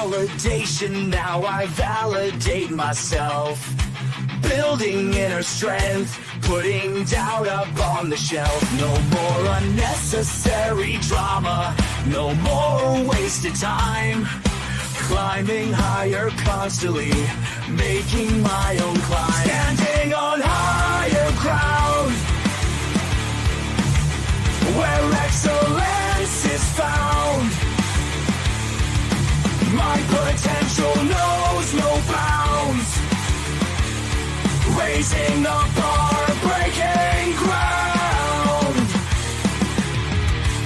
validation, now I validate myself. Building inner strength, putting doubt up on the shelf. No more unnecessary drama, no more wasted time. Climbing higher constantly, making my own climb. Standing on higher ground, where excellence is found. My potential knows no bounds. Raising the bar, breaking ground.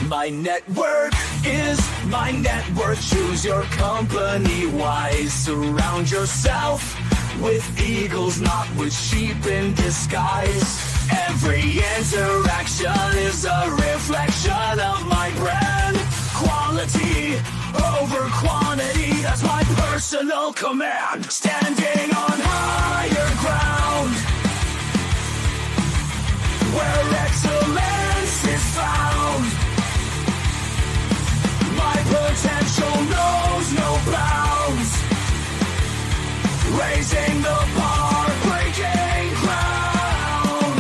My network is my net worth. Choose your company wise. Surround yourself with eagles, not with sheep in disguise. Every interaction is a reflection of my brand. Quality over quantity, that's my personal command. Standing on higher ground, where excellence is found. My potential knows no bounds. Raising the bar, breaking ground.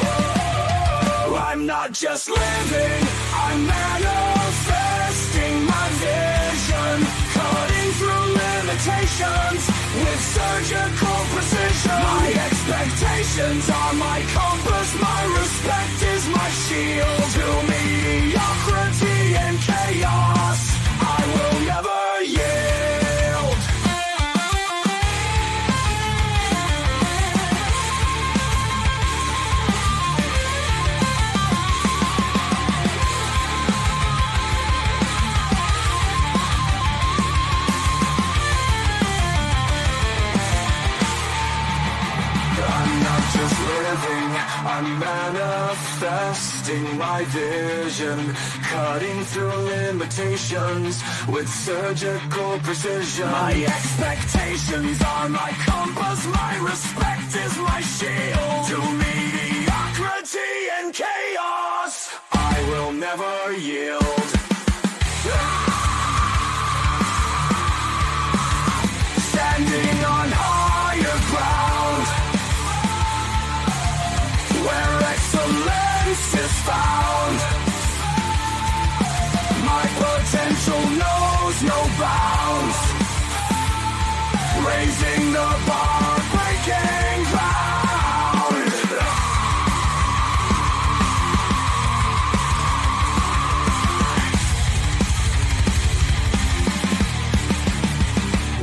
Whoa, I'm not just living, I'm manifesting my vision. Cutting through limitations with surgical precision. My expectations are my compass, my respect is my shield. To mediocrity and chaos, I will never yield. I'm manifesting my vision, cutting through limitations with surgical precision. My expectations are my compass, my respect is my shield. To mediocrity and chaos, I will never yield. Standing on higher ground, where excellence is found. My potential knows no bounds. Raising the bar, breaking ground.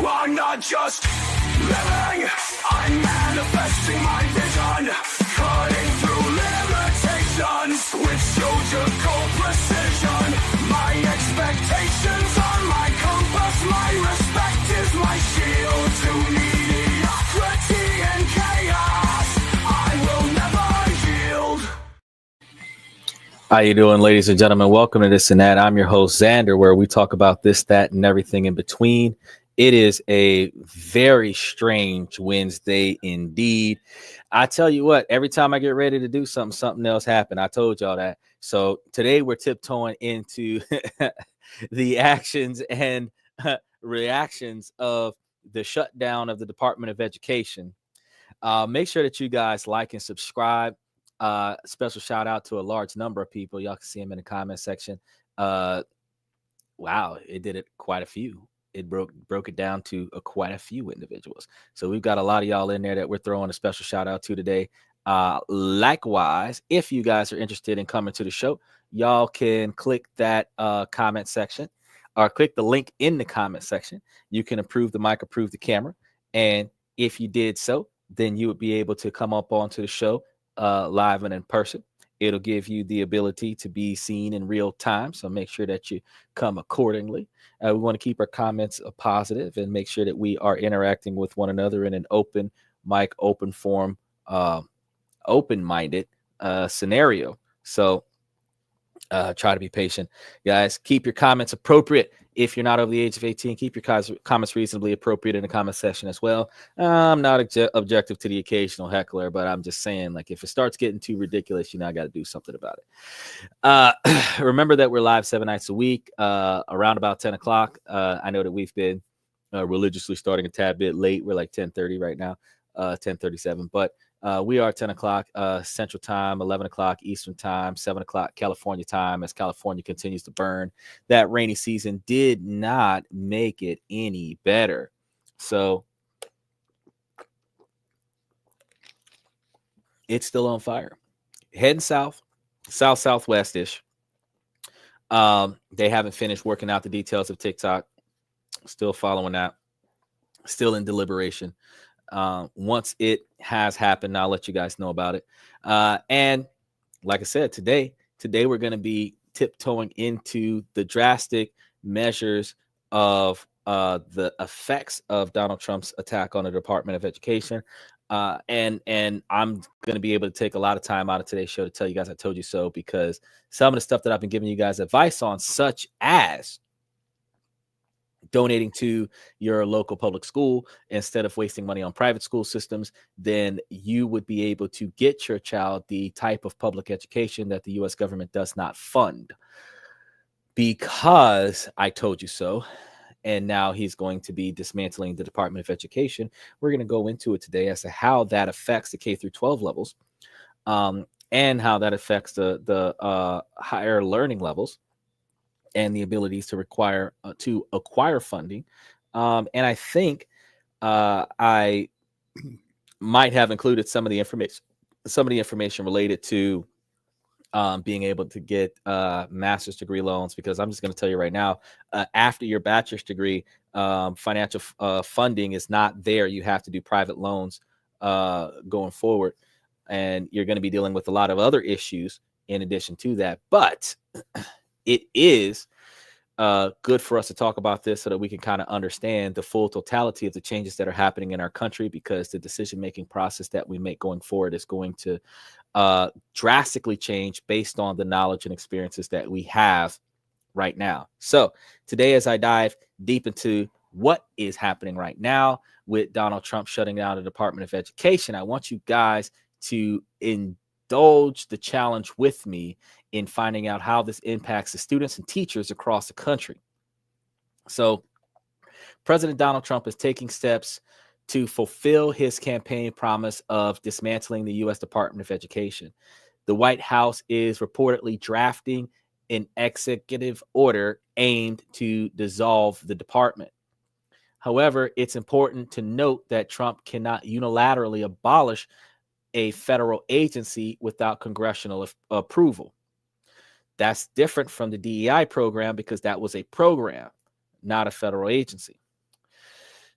I'm not just living, I'm manifesting my vision. Cutting through limitations with surgical precision. My expectations are my compass, my respect is my shield. To mediocrity and chaos, I will never yield. How you doing, ladies and gentlemen? Welcome to This and That. I'm your host, Xander, where we talk about this, that, and everything in between. It is a very strange Wednesday indeed. I tell you what, every time I get ready to do something, something else happens. I told y'all that. So today we're tiptoeing into the actions and reactions of the shutdown of the Department of Education. Make sure that you guys like and subscribe. Special shout out to a large number of people. Y'all can see them in the comment section. Wow, it did it quite a few. It broke it down to quite a few individuals. So we've got a lot of y'all in there that we're throwing a special shout out to today. Likewise, if you guys are interested in coming to the show, y'all can click that comment section or click the link in the comment section. You can approve the mic, approve the camera. And if you did so, then you would be able to come up onto the show live and in person. It'll give you the ability to be seen in real time. So make sure that you come accordingly. We want to keep our comments positive and make sure that we are interacting with one another in an open mic, open form, open-minded scenario. So try to be patient, guys. Keep your comments appropriate. If you're not over the age of 18, keep your comments reasonably appropriate in the comment section as well. I'm not objective to the occasional heckler, but I'm just saying, like, if it starts getting too ridiculous, you know, I got to do something about it. Remember that we're live 7 nights a week, around about 10 o'clock. I know that we've been religiously starting a tad bit late. We're like 10:30 right now, 10:37. But we are 10 o'clock Central Time, 11 o'clock Eastern Time, 7 o'clock California time, as California continues to burn. That rainy season did not make it any better. So it's still on fire. Heading south, southwest-ish. They haven't finished working out the details of TikTok. Still following that. Still in deliberation. Once it has happened, I'll let you guys know about it. And like I said, today we're going to be tiptoeing into the drastic measures of the effects of Donald Trump's attack on the Department of Education. And I'm going to be able to take a lot of time out of today's show to tell you guys I told you so, because some of the stuff that I've been giving you guys advice on, such as donating to your local public school instead of wasting money on private school systems, then you would be able to get your child the type of public education that the U.S. government does not fund, because I told you so. And now he's going to be dismantling the Department of Education. We're going to go into it today as to how that affects the K through 12 levels, and how that affects the higher learning levels and the abilities to acquire funding. And I think I might have included some of the information related to being able to get master's degree loans, because I'm just going to tell you right now, after your bachelor's degree, financial funding is not there. You have to do private loans going forward, and you're going to be dealing with a lot of other issues in addition to that. But it is good for us to talk about this so that we can kind of understand the full totality of the changes that are happening in our country, because the decision-making process that we make going forward is going to drastically change based on the knowledge and experiences that we have right now. So today, as I dive deep into what is happening right now with Donald Trump shutting down the Department of Education, I want you guys to indulge the challenge with me in finding out how this impacts the students and teachers across the country. So President Donald Trump is taking steps to fulfill his campaign promise of dismantling the U.S. Department of Education. The White House is reportedly drafting an executive order aimed to dissolve the department. However, it's important to note that Trump cannot unilaterally abolish a federal agency without congressional approval. That's different from the DEI program, because that was a program, not a federal agency.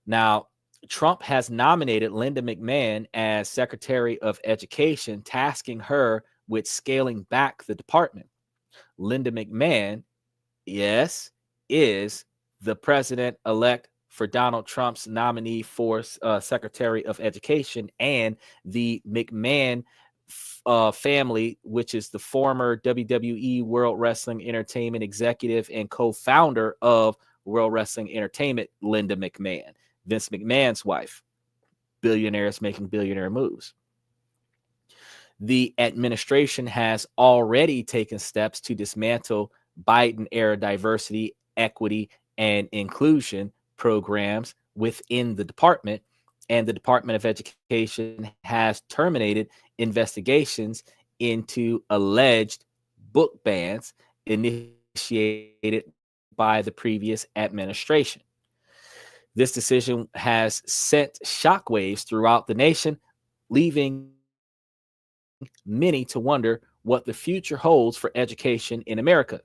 Now, Trump has nominated Linda McMahon as Secretary of Education, tasking her with scaling back the department. Linda McMahon, yes, is the president-elect for Donald Trump's nominee for Secretary of Education, and the McMahon family, which is the former WWE World Wrestling Entertainment executive and co-founder of World Wrestling Entertainment, Linda McMahon, Vince McMahon's wife. Billionaires making billionaire moves. The administration has already taken steps to dismantle Biden-era diversity, equity, and inclusion programs within the department, and the Department of Education has terminated investigations into alleged book bans initiated by the previous administration. This decision has sent shockwaves throughout the nation, leaving many to wonder what the future holds for education in America.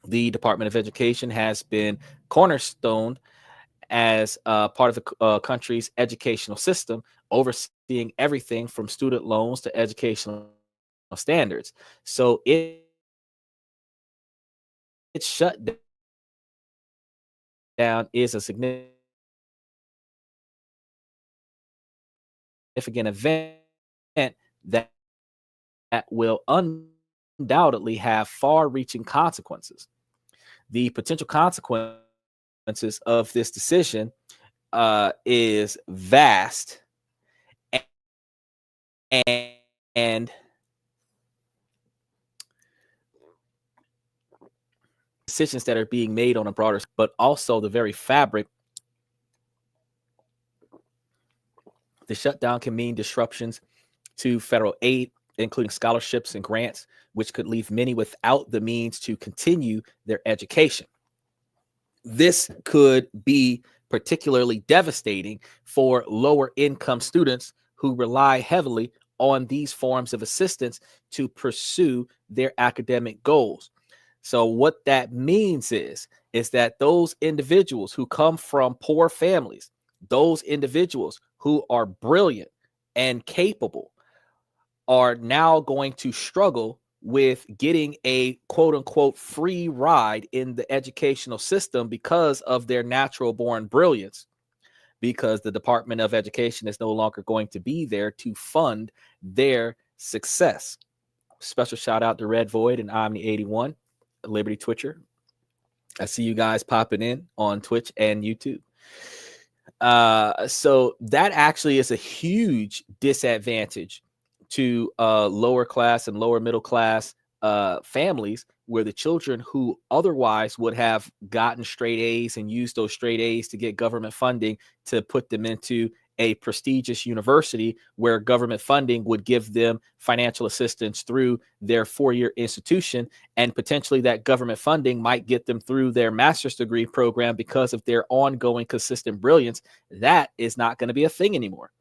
The Department of Education has been cornerstoned as part of the country's educational system, overseeing everything from student loans to educational standards. So its shutdown is a significant event that will undoubtedly have far-reaching consequences. The potential consequences of this decision is vast, and decisions that are being made on a broader, but also the very fabric. The shutdown can mean disruptions to federal aid, including scholarships and grants, which could leave many without the means to continue their education. This could be particularly devastating for lower income students who rely heavily on these forms of assistance to pursue their academic goals. So what that means is that those individuals who come from poor families, those individuals who are brilliant and capable, are now going to struggle with getting a quote unquote free ride in the educational system because of their natural born brilliance, because the Department of Education is no longer going to be there to fund their success. Special shout out to Red Void and Omni81, Liberty Twitcher. I see you guys popping in on Twitch and YouTube. So that actually is a huge disadvantage to lower class and lower middle class families, where the children who otherwise would have gotten straight A's and used those straight A's to get government funding to put them into a prestigious university, where government funding would give them financial assistance through their four-year institution, and potentially that government funding might get them through their master's degree program because of their ongoing consistent brilliance. That is not going to be a thing anymore.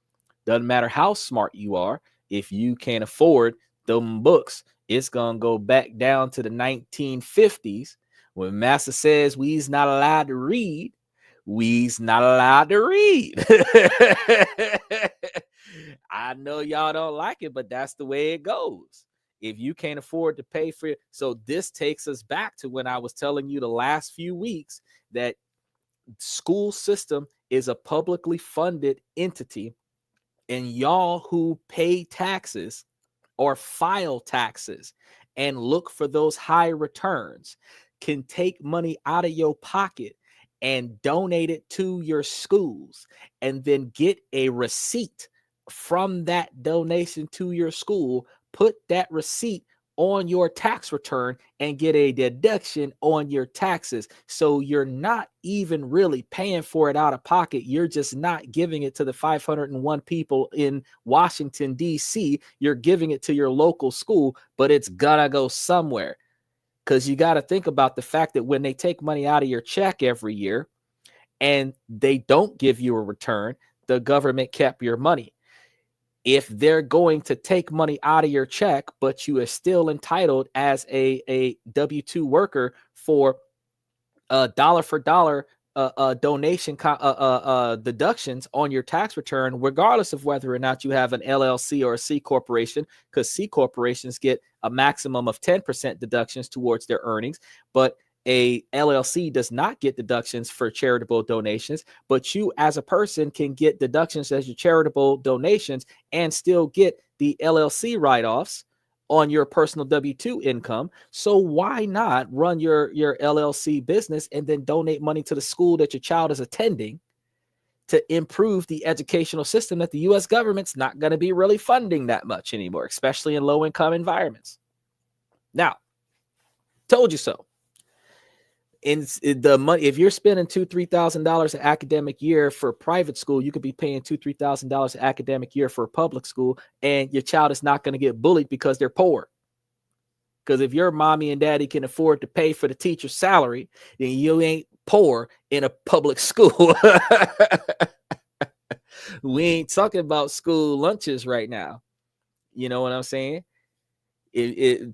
Doesn't matter how smart you are. If you can't afford them books, it's going to go back down to the 1950s when Master says we's not allowed to read. We's not allowed to read. I know y'all don't like it, but that's the way it goes. If you can't afford to pay for it. So this takes us back to when I was telling you the last few weeks that school system is a publicly funded entity, and y'all who pay taxes or file taxes and look for those high returns can take money out of your pocket and donate it to your schools, and then get a receipt from that donation to your school, put that receipt on your tax return and get a deduction on your taxes. So you're not even really paying for it out of pocket. You're just not giving it to the 501 people in Washington, D.C. You're giving it to your local school, but it's gonna go somewhere. Because you got to think about the fact that when they take money out of your check every year and they don't give you a return, the government kept your money. If they're going to take money out of your check, but you are still entitled as a W-2 worker for dollar for dollar donation deductions on your tax return, regardless of whether or not you have an LLC or a C corporation, because C corporations get a maximum of 10% deductions towards their earnings, but a LLC does not get deductions for charitable donations. But you as a person can get deductions as your charitable donations and still get the LLC write-offs on your personal W-2 income. So why not run your LLC business and then donate money to the school that your child is attending to improve the educational system that the U.S. government's not going to be really funding that much anymore, especially in low-income environments? Now, told you so. In the money, if you're spending $2,000-$3,000 an academic year for a private school, you could be paying $2,000-$3,000 an academic year for a public school, and your child is not going to get bullied because they're poor. Because if your mommy and daddy can afford to pay for the teacher's salary, then you ain't poor in a public school. We ain't talking about school lunches right now. You know what I'm saying?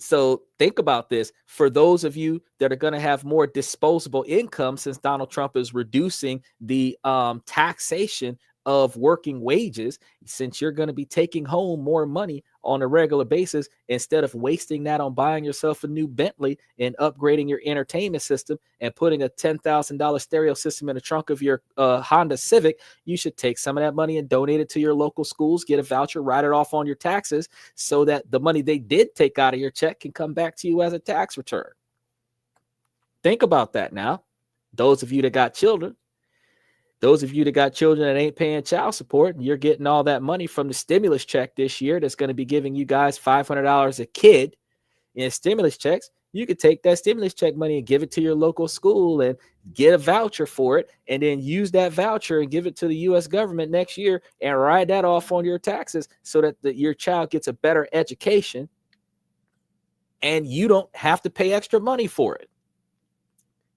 So think about this. For those of you that are going to have more disposable income, since Donald Trump is reducing the taxation of working wages, since you're going to be taking home more money on a regular basis, instead of wasting that on buying yourself a new Bentley and upgrading your entertainment system and putting a $10,000 stereo system in the trunk of your Honda Civic, you should take some of that money and donate it to your local schools, get a voucher, write it off on your taxes, so that the money they did take out of your check can come back to you as a tax return. Think about that now. Those of you that got children, that ain't paying child support, and you're getting all that money from the stimulus check this year that's going to be giving you guys $500 a kid in stimulus checks, You could take that stimulus check money and give it to your local school and get a voucher for it, and then use that voucher and give it to the U.S. government next year and write that off on your taxes so that your child gets a better education and you don't have to pay extra money for it.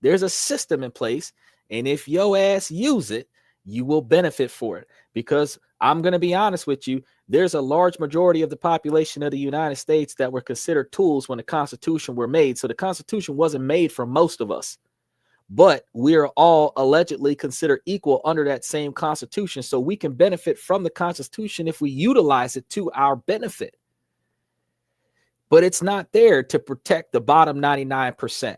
There's a system in place, and if your ass use it, you will benefit for it. Because I'm going to be honest with you, there's a large majority of the population of the United States that were considered tools when the Constitution were made. So the Constitution wasn't made for most of us, but we're all allegedly considered equal under that same Constitution. So we can benefit from the Constitution if we utilize it to our benefit. But it's not there to protect the bottom 99%.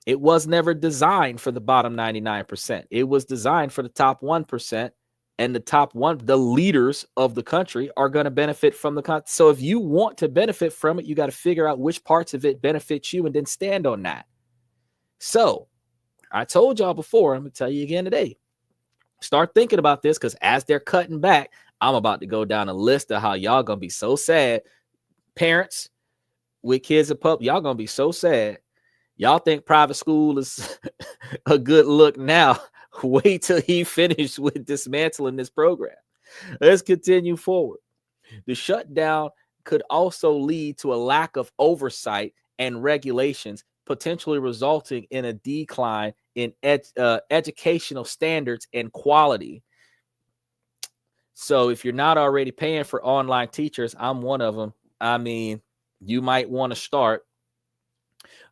It was never designed for the bottom 99%. It was designed for the top 1%, and the top one, the leaders of the country, are going to benefit from the so if you want to benefit from it, you got to figure out which parts of it benefit you and then stand on that. So I told y'all before, I'm going to tell you again today, start thinking about this, because as they're cutting back, I'm about to go down a list of how y'all going to be so sad. Parents with kids and pup, y'all going to be so sad. Y'all think private school is a good look now. Wait till he finishes with dismantling this program. Let's continue forward. The shutdown could also lead to a lack of oversight and regulations, potentially resulting in a decline in educational standards and quality. So if you're not already paying for online teachers, I'm one of them. I mean, you might want to start.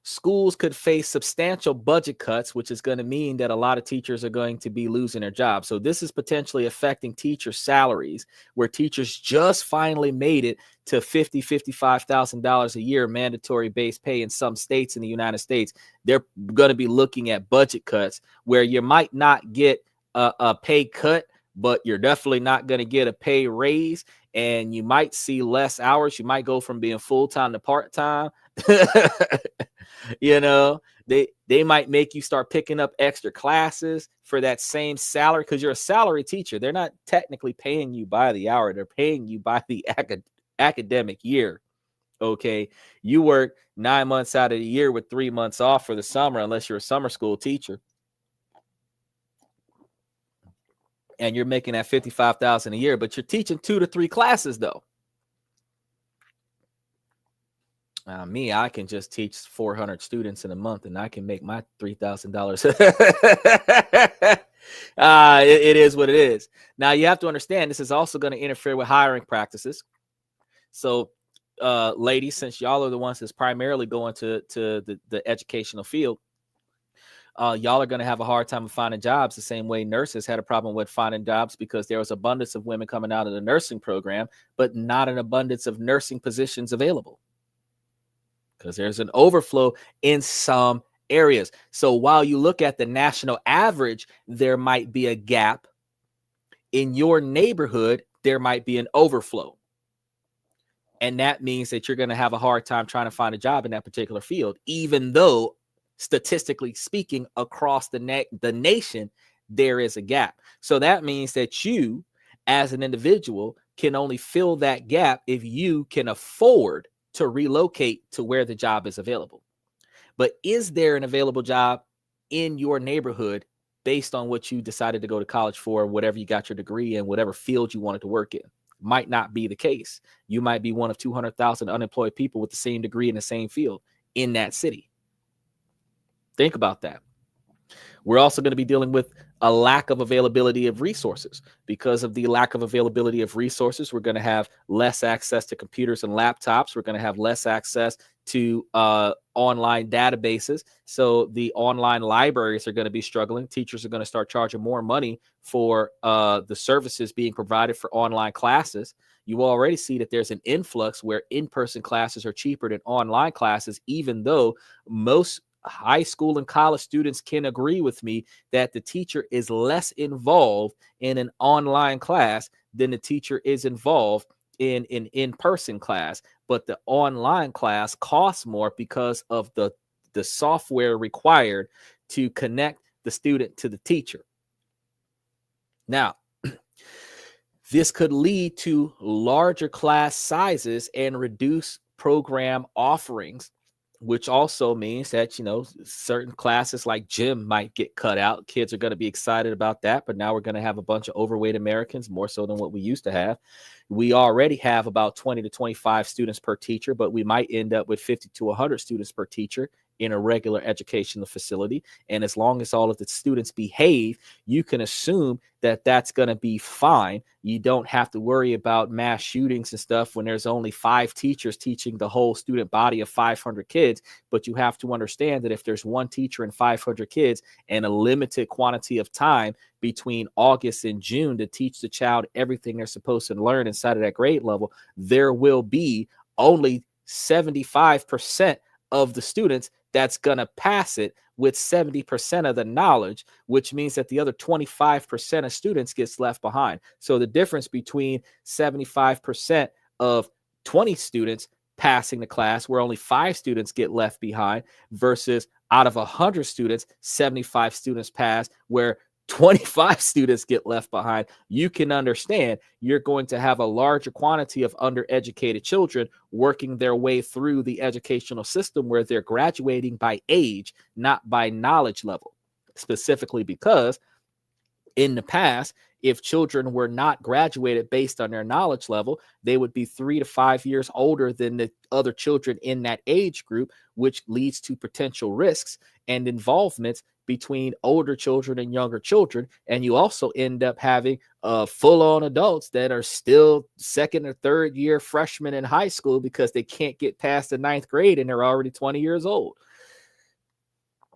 Schools could face substantial budget cuts, which is going to mean that a lot of teachers are going to be losing their jobs. So this is potentially affecting teacher salaries, where teachers just finally made it to $55,000 a year mandatory base pay in some states in the United States. They're going to be looking at budget cuts where you might not get a pay cut, but you're definitely not going to get a pay raise, and you might see less hours. You might go from being full-time to part-time. You know, they might make you start picking up extra classes for that same salary, because you're a salary teacher. They're not technically paying you by the hour. They're paying you by the academic year. Okay. You work 9 months out of the year with 3 months off for the summer, unless you're a summer school teacher. And you're making that $55,000 a year, but you're teaching 2 to 3 classes though. Me, I can just teach 400 students in a month, and I can make my $3,000. It is what it is. Now, you have to understand, this is also going to interfere with hiring practices. So, ladies, since y'all are the ones that's primarily going to the educational field, y'all are going to have a hard time of finding jobs the same way nurses had a problem with finding jobs, because there was abundance of women coming out of the nursing program, but not an abundance of nursing positions available, because there's an overflow in some areas. So while you look at the national average, there might be a gap. In your neighborhood, there might be an overflow. And that means that you're going to have a hard time trying to find a job in that particular field, even though statistically speaking, across the nation, there is a gap. So that means that you, as an individual, can only fill that gap if you can afford to relocate to where the job is available. But is there an available job in your neighborhood based on what you decided to go to college for, whatever you got your degree in, whatever field you wanted to work in? Might not be the case. You might be one of 200,000 unemployed people with the same degree in the same field in that city. Think about that. We're also going to be dealing with a lack of availability of resources. Because of the lack of availability of resources, we're going to have less access to computers and laptops. We're going to have less access to online databases. So the online libraries are going to be struggling. Teachers are going to start charging more money for the services being provided for online classes. You already see that there's an influx where in-person classes are cheaper than online classes, even though most high school and college students can agree with me that the teacher is less involved in an online class than the teacher is involved in an in-person class. But the online class costs more because of the software required to connect the student to the teacher. Now, this could lead to larger class sizes and reduced program offerings, which also means that, certain classes like gym might get cut out. Kids are going to be excited about that, but now we're going to have a bunch of overweight Americans, more so than what we used to have. We already have about 20 to 25 students per teacher, but we might end up with 50 to 100 students per teacher in a regular educational facility. And as long as all of the students behave, you can assume that that's going to be fine. You don't have to worry about mass shootings and stuff when there's only 5 teachers teaching the whole student body of 500 kids. But you have to understand that if there's one teacher and 500 kids and a limited quantity of time between August and June to teach the child everything they're supposed to learn inside of that grade level, there will be only 75% of the students that's going to pass it with 70% of the knowledge, which means that the other 25% of students gets left behind. So the difference between 75% of 20 students passing the class, where only 5 students get left behind, versus out of 100 students, 75 students pass, where 25 students get left behind, you can understand you're going to have a larger quantity of undereducated children working their way through the educational system, where they're graduating by age, not by knowledge level. Specifically because in the past, if children were not graduated based on their knowledge level, they would be 3 to 5 years older than the other children in that age group, which leads to potential risks and involvements between older children and younger children. And you also end up having full-on adults that are still 2nd or 3rd year freshmen in high school because they can't get past the 9th grade and they're already 20 years old.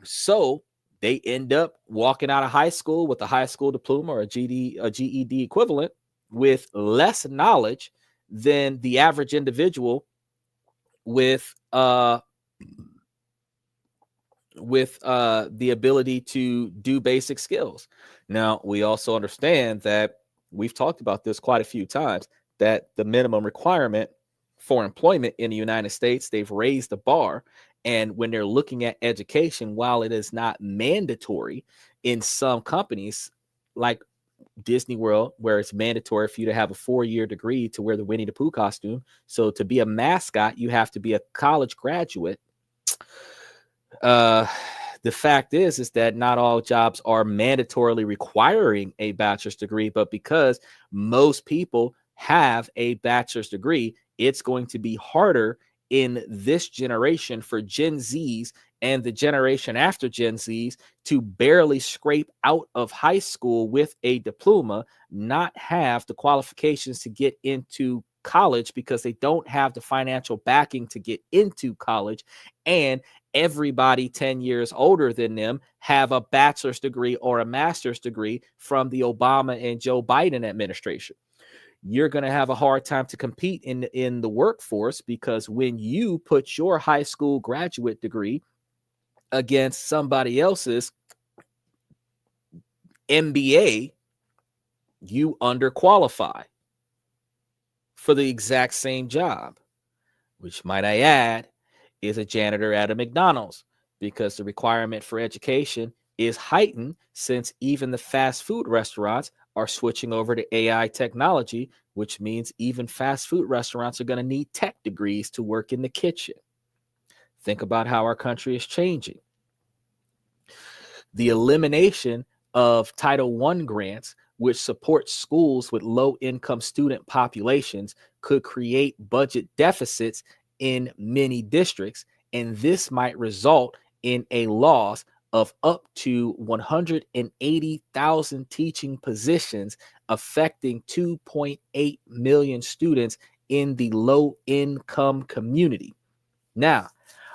So they end up walking out of high school with a high school diploma or a GED equivalent with less knowledge than the average individual with the ability to do basic skills. Now, we also understand that we've talked about this quite a few times, that the minimum requirement for employment in the United States, they've raised the bar. And when they're looking at education, while it is not mandatory in some companies like Disney World, where it's mandatory for you to have a 4-year degree to wear the Winnie the Pooh costume. So to be a mascot, you have to be a college graduate. The fact is that not all jobs are mandatorily requiring a bachelor's degree, but because most people have a bachelor's degree, it's going to be harder in this generation for Gen Zs and the generation after Gen Zs to barely scrape out of high school with a diploma, not have the qualifications to get into college because they don't have the financial backing to get into college, and everybody 10 years older than them have a bachelor's degree or a master's degree from the Obama and Joe Biden administration. You're going to have a hard time to compete in the workforce, because when you put your high school graduate degree against somebody else's MBA, you underqualify for the exact same job, which, might I add, is a janitor at a McDonald's, because the requirement for education is heightened since even the fast food restaurants are switching over to AI technology, which means even fast food restaurants are going to need tech degrees to work in the kitchen. Think about how our country is changing. The elimination of Title I grants, which supports schools with low-income student populations, could create budget deficits in many districts, and this might result in a loss of up to 180,000 teaching positions, affecting 2.8 million students in the low-income community. Now,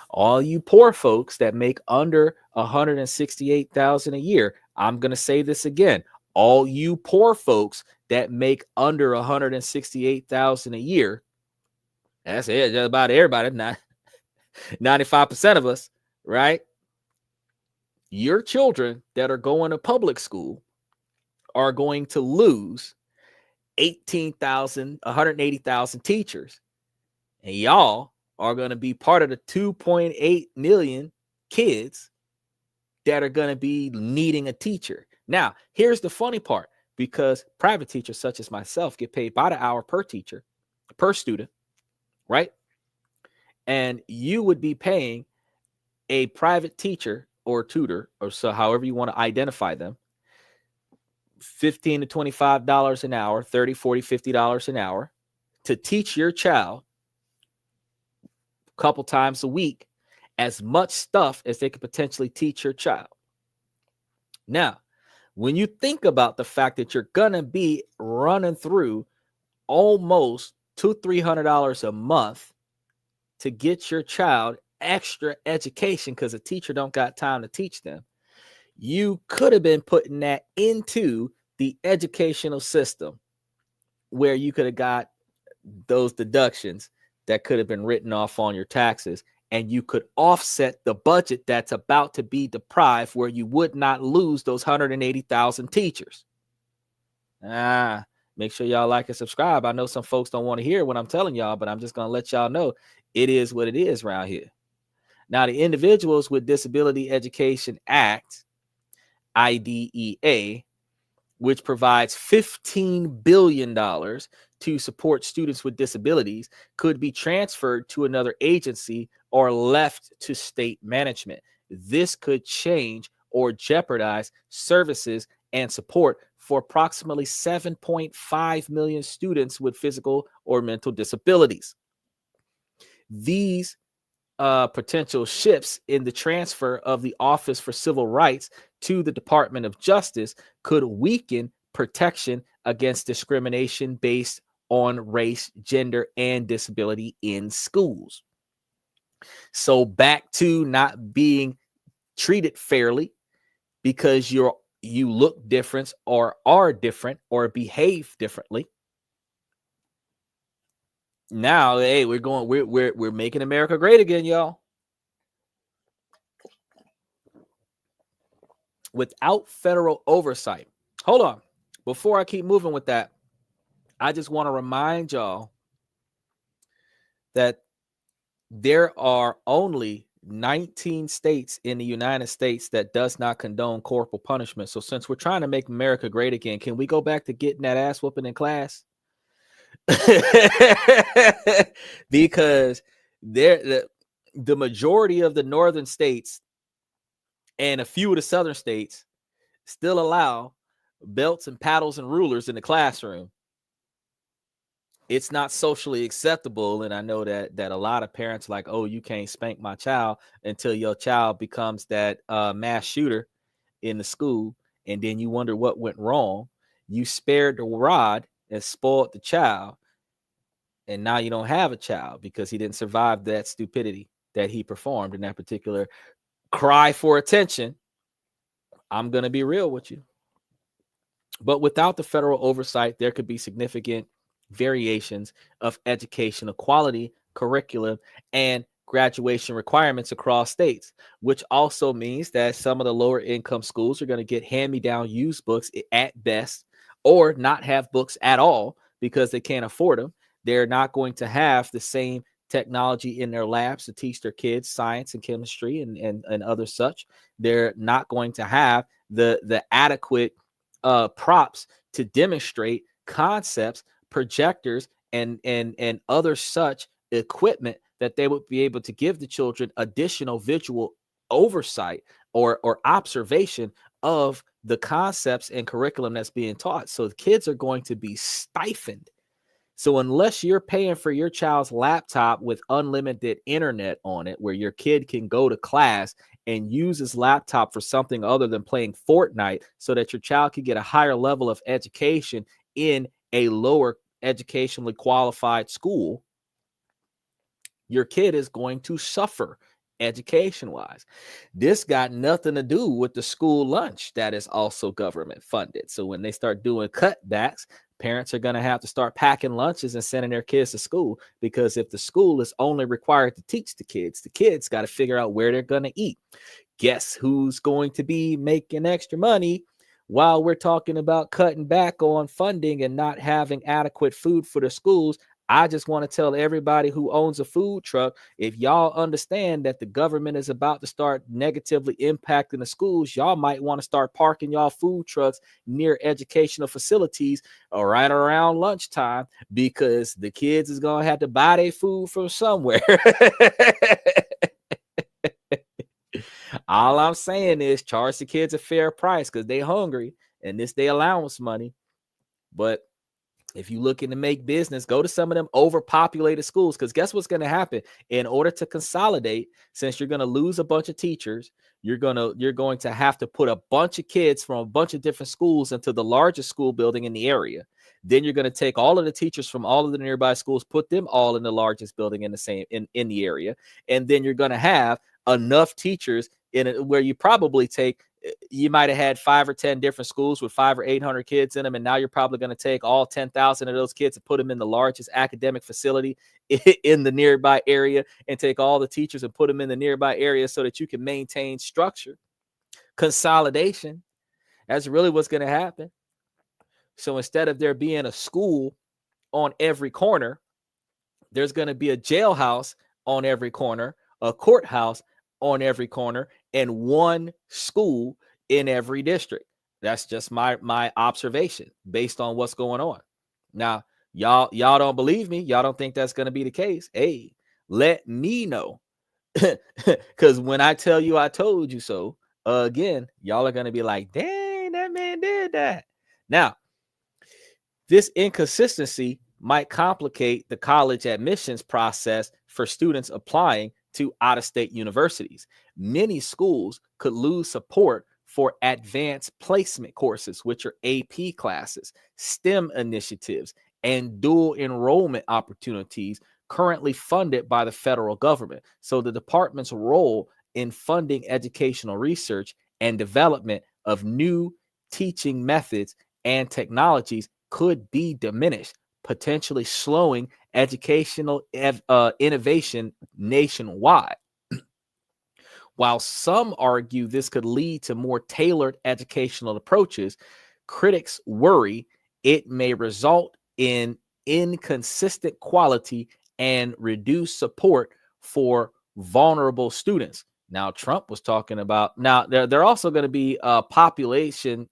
all you poor folks that make under 168,000 a year, I'm going to say this again. All you poor folks that make under 168,000 a year, that's it, just about everybody, 95% of us, right? Your children that are going to public school are going to lose 180,000 teachers. And y'all are going to be part of the 2.8 million kids that are going to be needing a teacher. Now, here's the funny part, because private teachers such as myself get paid by the hour per teacher, per student, right? And you would be paying a private teacher or tutor, or so however you want to identify them, $15 to $25 an hour, $30, $40, $50 an hour to teach your child a couple times a week as much stuff as they could potentially teach your child. Now, when you think about the fact that you're going to be running through almost $200-$300 a month to get your child extra education because a teacher don't got time to teach them, you could have been putting that into the educational system where you could have got those deductions that could have been written off on your taxes, and you could offset the budget that's about to be deprived where you would not lose those 180,000 teachers. Make sure y'all like and subscribe. I know some folks don't want to hear what I'm telling y'all, but I'm just going to let y'all know it is what it is around here. Now, the Individuals with Disability Education Act, IDEA, which provides $15 billion to support students with disabilities, could be transferred to another agency or left to state management. This could change or jeopardize services and support for approximately 7.5 million students with physical or mental disabilities. These potential shifts in the transfer of the Office for Civil Rights to the Department of Justice could weaken protection against discrimination based on race, gender, and disability in schools. So back to not being treated fairly because you look different or are different or behave differently. Now, hey, we're making America great again, y'all. Without federal oversight. Hold on. Before I keep moving with that, I just want to remind y'all that there are only 19 states in the United States that does not condone corporal punishment. So since we're trying to make America great again, can we go back to getting that ass whooping in class? Because the majority of the northern states and a few of the southern states still allow belts and paddles and rulers in the classroom. It's not socially acceptable. And I know that a lot of parents are like, oh, you can't spank my child until your child becomes that mass shooter in the school. And then you wonder what went wrong. You spared the rod and spoiled the child. And now you don't have a child because he didn't survive that stupidity that he performed in that particular cry for attention. I'm going to be real with you. But without the federal oversight, there could be significant variations of educational quality, curriculum, and graduation requirements across states, which also means that some of the lower income schools are going to get hand-me-down used books at best, or not have books at all because they can't afford them. They're not going to have the same technology in their labs to teach their kids science and chemistry and other such. They're not going to have the adequate props to demonstrate concepts, projectors, and other such equipment that they would be able to give the children additional visual oversight or observation of the concepts and curriculum that's being taught. So the kids are going to be stifled. So unless you're paying for your child's laptop with unlimited internet on it, where your kid can go to class and use his laptop for something other than playing Fortnite so that your child can get a higher level of education in a lower educationally qualified school, your kid is going to suffer education-wise. This got nothing to do with the school lunch that is also government funded. So when they start doing cutbacks, parents are going to have to start packing lunches and sending their kids to school, because if the school is only required to teach the kids got to figure out where they're going to eat. Guess who's going to be making extra money while we're talking about cutting back on funding and not having adequate food for the schools? I just want to tell everybody who owns a food truck, if y'all understand that the government is about to start negatively impacting the schools, y'all might want to start parking y'all food trucks near educational facilities right around lunchtime, because the kids is going to have to buy their food from somewhere. All I'm saying is charge the kids a fair price because they hungry and this they allowance money. But if you're looking to make business, go to some of them overpopulated schools, because guess what's going to happen? In order to consolidate, since you're going to lose a bunch of teachers, you're going to have to put a bunch of kids from a bunch of different schools into the largest school building in the area. Then you're going to take all of the teachers from all of the nearby schools, put them all in the largest building in the same in the area, and then you're going to have enough teachers in it where you might have had 5 or 10 different schools with 500 or 800 kids in them, and now you're probably going to take all 10,000 of those kids and put them in the largest academic facility in the nearby area, and take all the teachers and put them in the nearby area so that you can maintain structure. Consolidation, that's really what's going to happen. So instead of there being a school on every corner, there's going to be a jailhouse on every corner, a courthouse on every corner, and one school in every district. That's just my observation based on what's going on. Now, y'all don't believe me. Y'all don't think that's going to be the case. Hey, let me know. Because when I tell you I told you so, again, y'all are going to be like, dang, that man did that. Now, this inconsistency might complicate the college admissions process for students applying to out-of-state universities. Many schools could lose support for advanced placement courses, which are AP classes, STEM initiatives, and dual enrollment opportunities currently funded by the federal government. So the department's role in funding educational research and development of new teaching methods and technologies could be diminished, potentially slowing educational innovation nationwide. While some argue this could lead to more tailored educational approaches, critics worry it may result in inconsistent quality and reduced support for vulnerable students. Now, Trump was talking about, now there are also going to be population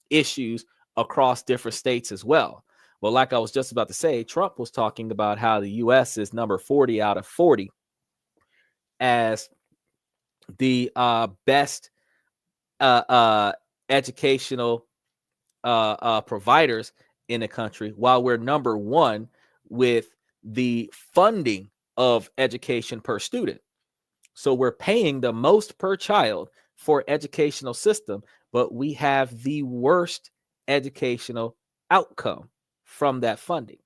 issues across different states as well. Well, like I was just about to say, Trump was talking about how the U.S. is number 40 out of 40 as the best educational providers in the country, while we're number 1 with the funding of education per student. So we're paying the most per child for educational system, but we have the worst educational outcome from that funding.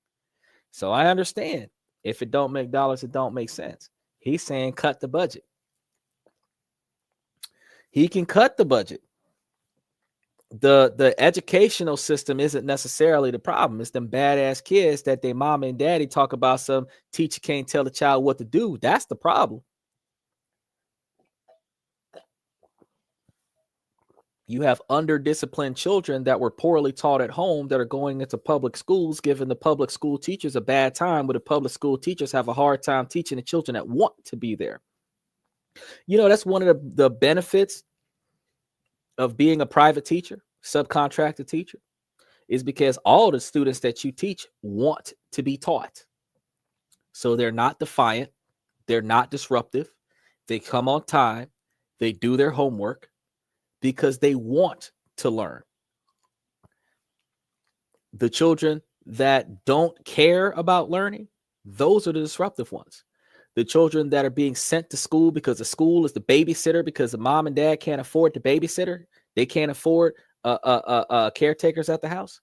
So I understand if it don't make dollars, it don't make sense. He's saying cut the budget. He can cut the budget. The educational system isn't necessarily the problem. It's them badass kids that their mom and daddy talk about. Some teacher can't tell the child what to do. That's the problem. You have under-disciplined children that were poorly taught at home that are going into public schools, giving the public school teachers a bad time, where the public school teachers have a hard time teaching the children that want to be there. You know, that's one of the benefits of being a private teacher, subcontracted teacher, is because all the students that you teach want to be taught. So they're not defiant. They're not disruptive. They come on time. They do their homework because they want to learn. The children that don't care about learning, those are the disruptive ones. The children that are being sent to school because the school is the babysitter, because the mom and dad can't afford the babysitter, they can't afford caretakers at the house.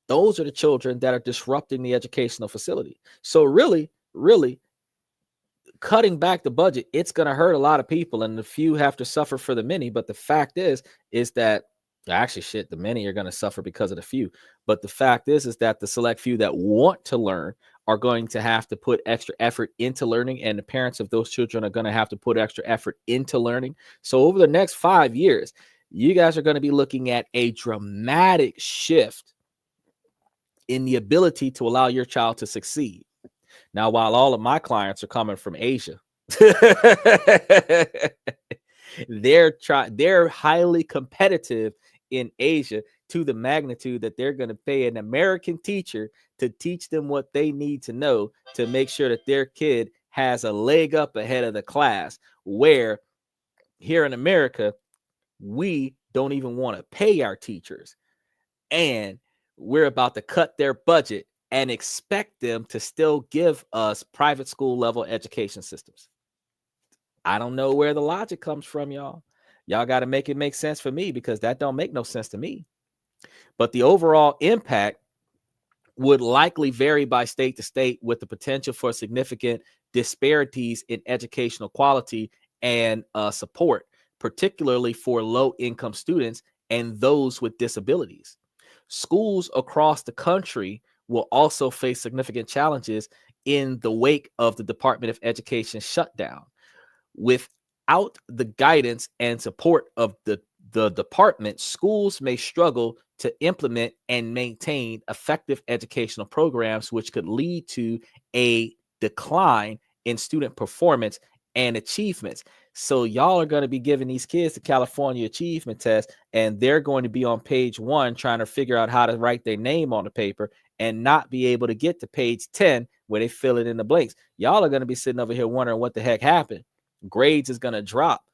Those are the children that are disrupting the educational facility. So really, cutting back the budget, it's going to hurt a lot of people, and the few have to suffer for the many. But the fact is that actually, the many are going to suffer because of the few. But the fact is that the select few that want to learn are going to have to put extra effort into learning, and the parents of those children are going to have to put extra effort into learning. So over the next 5 years, you guys are going to be looking at a dramatic shift in the ability to allow your child to succeed. Now, while all of my clients are coming from Asia, they're highly competitive in Asia to the magnitude that they're going to pay an American teacher to teach them what they need to know to make sure that their kid has a leg up ahead of the class, where here in America, we don't even want to pay our teachers, and we're about to cut their budget and expect them to still give us private school level education systems. I don't know where the logic comes from, y'all. Y'all got to make it make sense for me, because that don't make no sense to me. But the overall impact would likely vary by state to state, with the potential for significant disparities in educational quality and support, particularly for low-income students and those with disabilities. Schools across the country will also face significant challenges in the wake of the Department of Education shutdown. Without the guidance and support of the department, schools may struggle to implement and maintain effective educational programs, which could lead to a decline in student performance and achievements. So y'all are going to be giving these kids the California Achievement Test, and they're going to be on page 1 trying to figure out how to write their name on the paper and not be able to get to page 10 where they fill it in the blanks. Y'all are going to be sitting over here wondering what the heck happened. Grades is going to drop,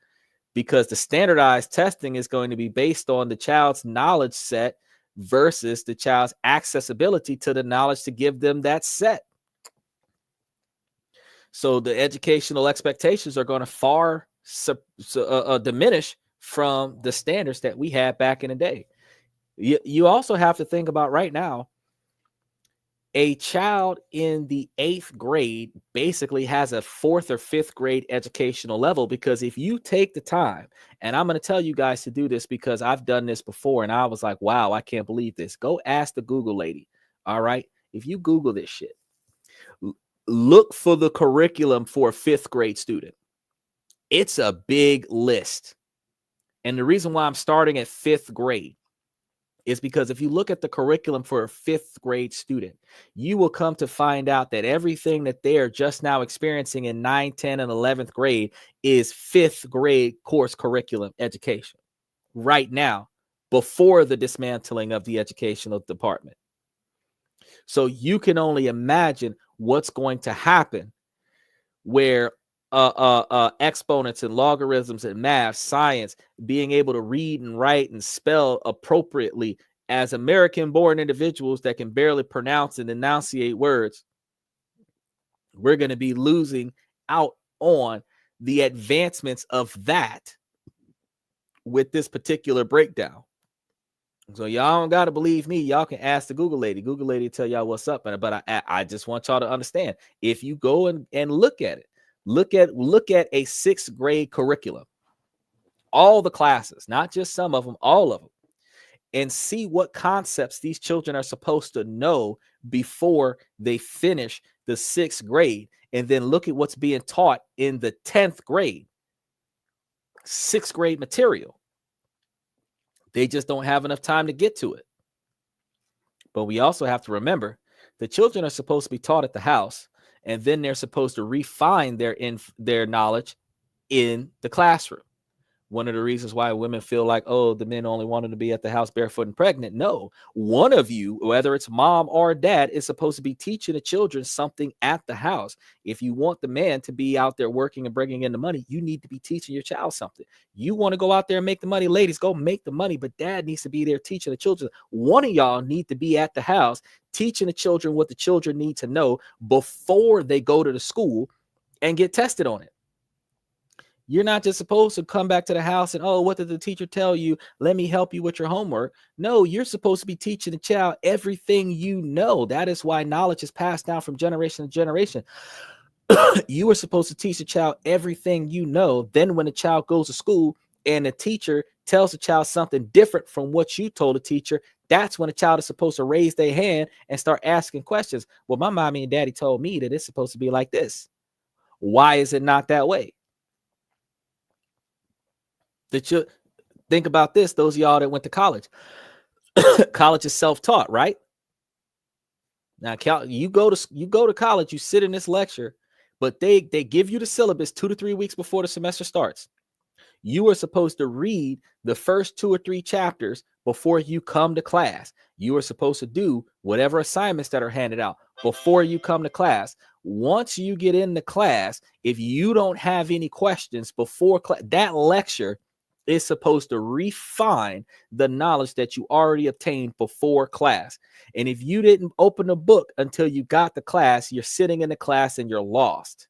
because the standardized testing is going to be based on the child's knowledge set versus the child's accessibility to the knowledge to give them that set. So the educational expectations are going to far diminish from the standards that we had back in the day. You also have to think about right now, a child in the 8th grade basically has a 4th or 5th grade educational level, because if you take the time, and I'm going to tell you guys to do this because I've done this before and I was like, wow, I can't believe this. Go ask the Google lady. All right. If you Google this shit, look for the curriculum for a 5th grade student. It's a big list. And the reason why I'm starting at 5th grade is because if you look at the curriculum for a 5th grade student, you will come to find out that everything that they are just now experiencing in 9, 10, and 11th grade is 5th grade course curriculum education right now, before the dismantling of the educational department. So you can only imagine what's going to happen where exponents and logarithms and math, science, being able to read and write and spell appropriately as American-born individuals that can barely pronounce and enunciate words, we're going to be losing out on the advancements of that with this particular breakdown. So y'all don't got to believe me. Y'all can ask the Google lady. Google lady tell y'all what's up. But I just want y'all to understand, if you go and look at it, look at a 6th grade curriculum, all the classes, not just some of them, all of them, and see what concepts these children are supposed to know before they finish the 6th grade. And then look at what's being taught in the 10th grade, 6th grade material. They just don't have enough time to get to it. But we also have to remember, the children are supposed to be taught at the house, and then they're supposed to refine their knowledge in the classroom. One of the reasons why women feel like, oh, the men only wanted to be at the house barefoot and pregnant. No, one of you, whether it's mom or dad, is supposed to be teaching the children something at the house. If you want the man to be out there working and bringing in the money, you need to be teaching your child something. You want to go out there and make the money, ladies, go make the money, but dad needs to be there teaching the children. One of y'all need to be at the house teaching the children what the children need to know before they go to the school and get tested on it. You're not just supposed to come back to the house and, oh, what did the teacher tell you? Let me help you with your homework. No, you're supposed to be teaching the child everything you know. That is why knowledge is passed down from generation to generation. You are supposed to teach the child everything you know. Then when the child goes to school and the teacher tells the child something different from what you told the teacher, that's when the child is supposed to raise their hand and start asking questions. Well, my mommy and daddy told me that it's supposed to be like this. Why is it not that way? That you think about this, those of y'all that went to college. College is self-taught, right? Now, you go to college, you sit in this lecture, but they give you the syllabus 2 to 3 weeks before the semester starts. You are supposed to read the first 2 or 3 chapters before you come to class. You are supposed to do whatever assignments that are handed out, before you come to class. Once you get into class, if you don't have any questions before class, that lecture is supposed to refine the knowledge that you already obtained before class. And if you didn't open the book until you got the class, you're sitting in the class and you're lost.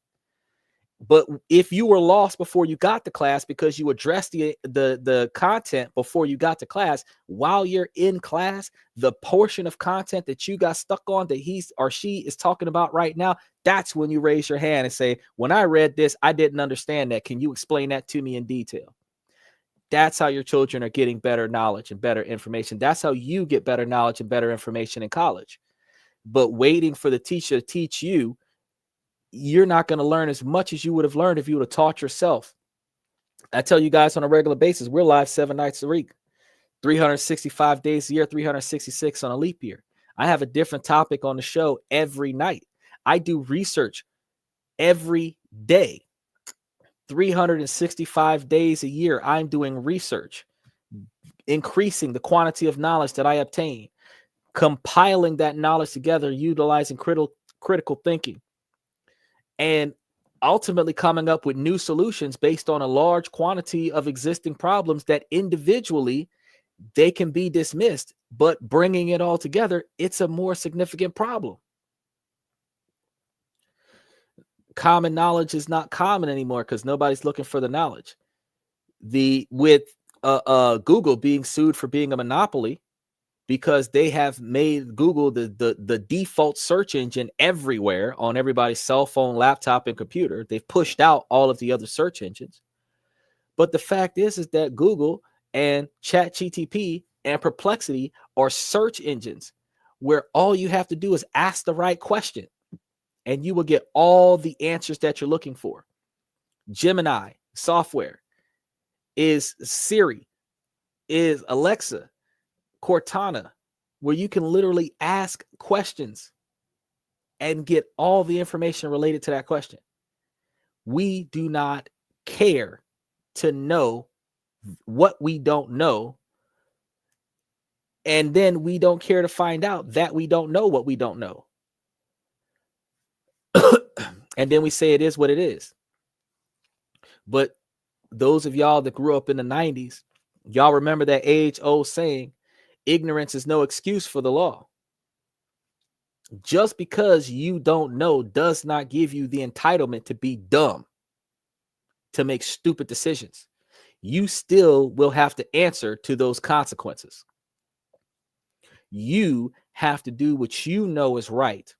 But if you were lost before you got to class because you addressed the content before you got to class, while you're in class, the portion of content that you got stuck on that he or she is talking about right now, that's when you raise your hand and say, when I read this, I didn't understand that. Can you explain that to me in detail? That's how your children are getting better knowledge and better information. That's how you get better knowledge and better information in college. But waiting for the teacher to teach you, you're not going to learn as much as you would have learned if you would have taught yourself. I tell you guys on a regular basis, we're live 7 nights a week, 365 days a year, 366 on a leap year. I have a different topic on the show every night. I do research every day. 365 days a year, I'm doing research, increasing the quantity of knowledge that I obtain, compiling that knowledge together, utilizing critical thinking, and ultimately coming up with new solutions based on a large quantity of existing problems that individually they can be dismissed, but bringing it all together, it's a more significant problem. Common knowledge is not common anymore because nobody's looking for the knowledge. With Google being sued for being a monopoly, because they have made Google the default search engine everywhere on everybody's cell phone, laptop, and computer. They've pushed out all of the other search engines. But the fact is that Google and ChatGPT and Perplexity are search engines where all you have to do is ask the right question and you will get all the answers that you're looking for. Gemini software is Siri, is Alexa, Cortana, where you can literally ask questions and get all the information related to that question. We do not care to know what we don't know, and then we don't care to find out that we don't know what we don't know. And then we say it is what it is. But those of y'all that grew up in the 90s, y'all remember that age-old saying, ignorance is no excuse for the law. Just because you don't know does not give you the entitlement to be dumb, to make stupid decisions. You still will have to answer to those consequences. You have to do what you know is right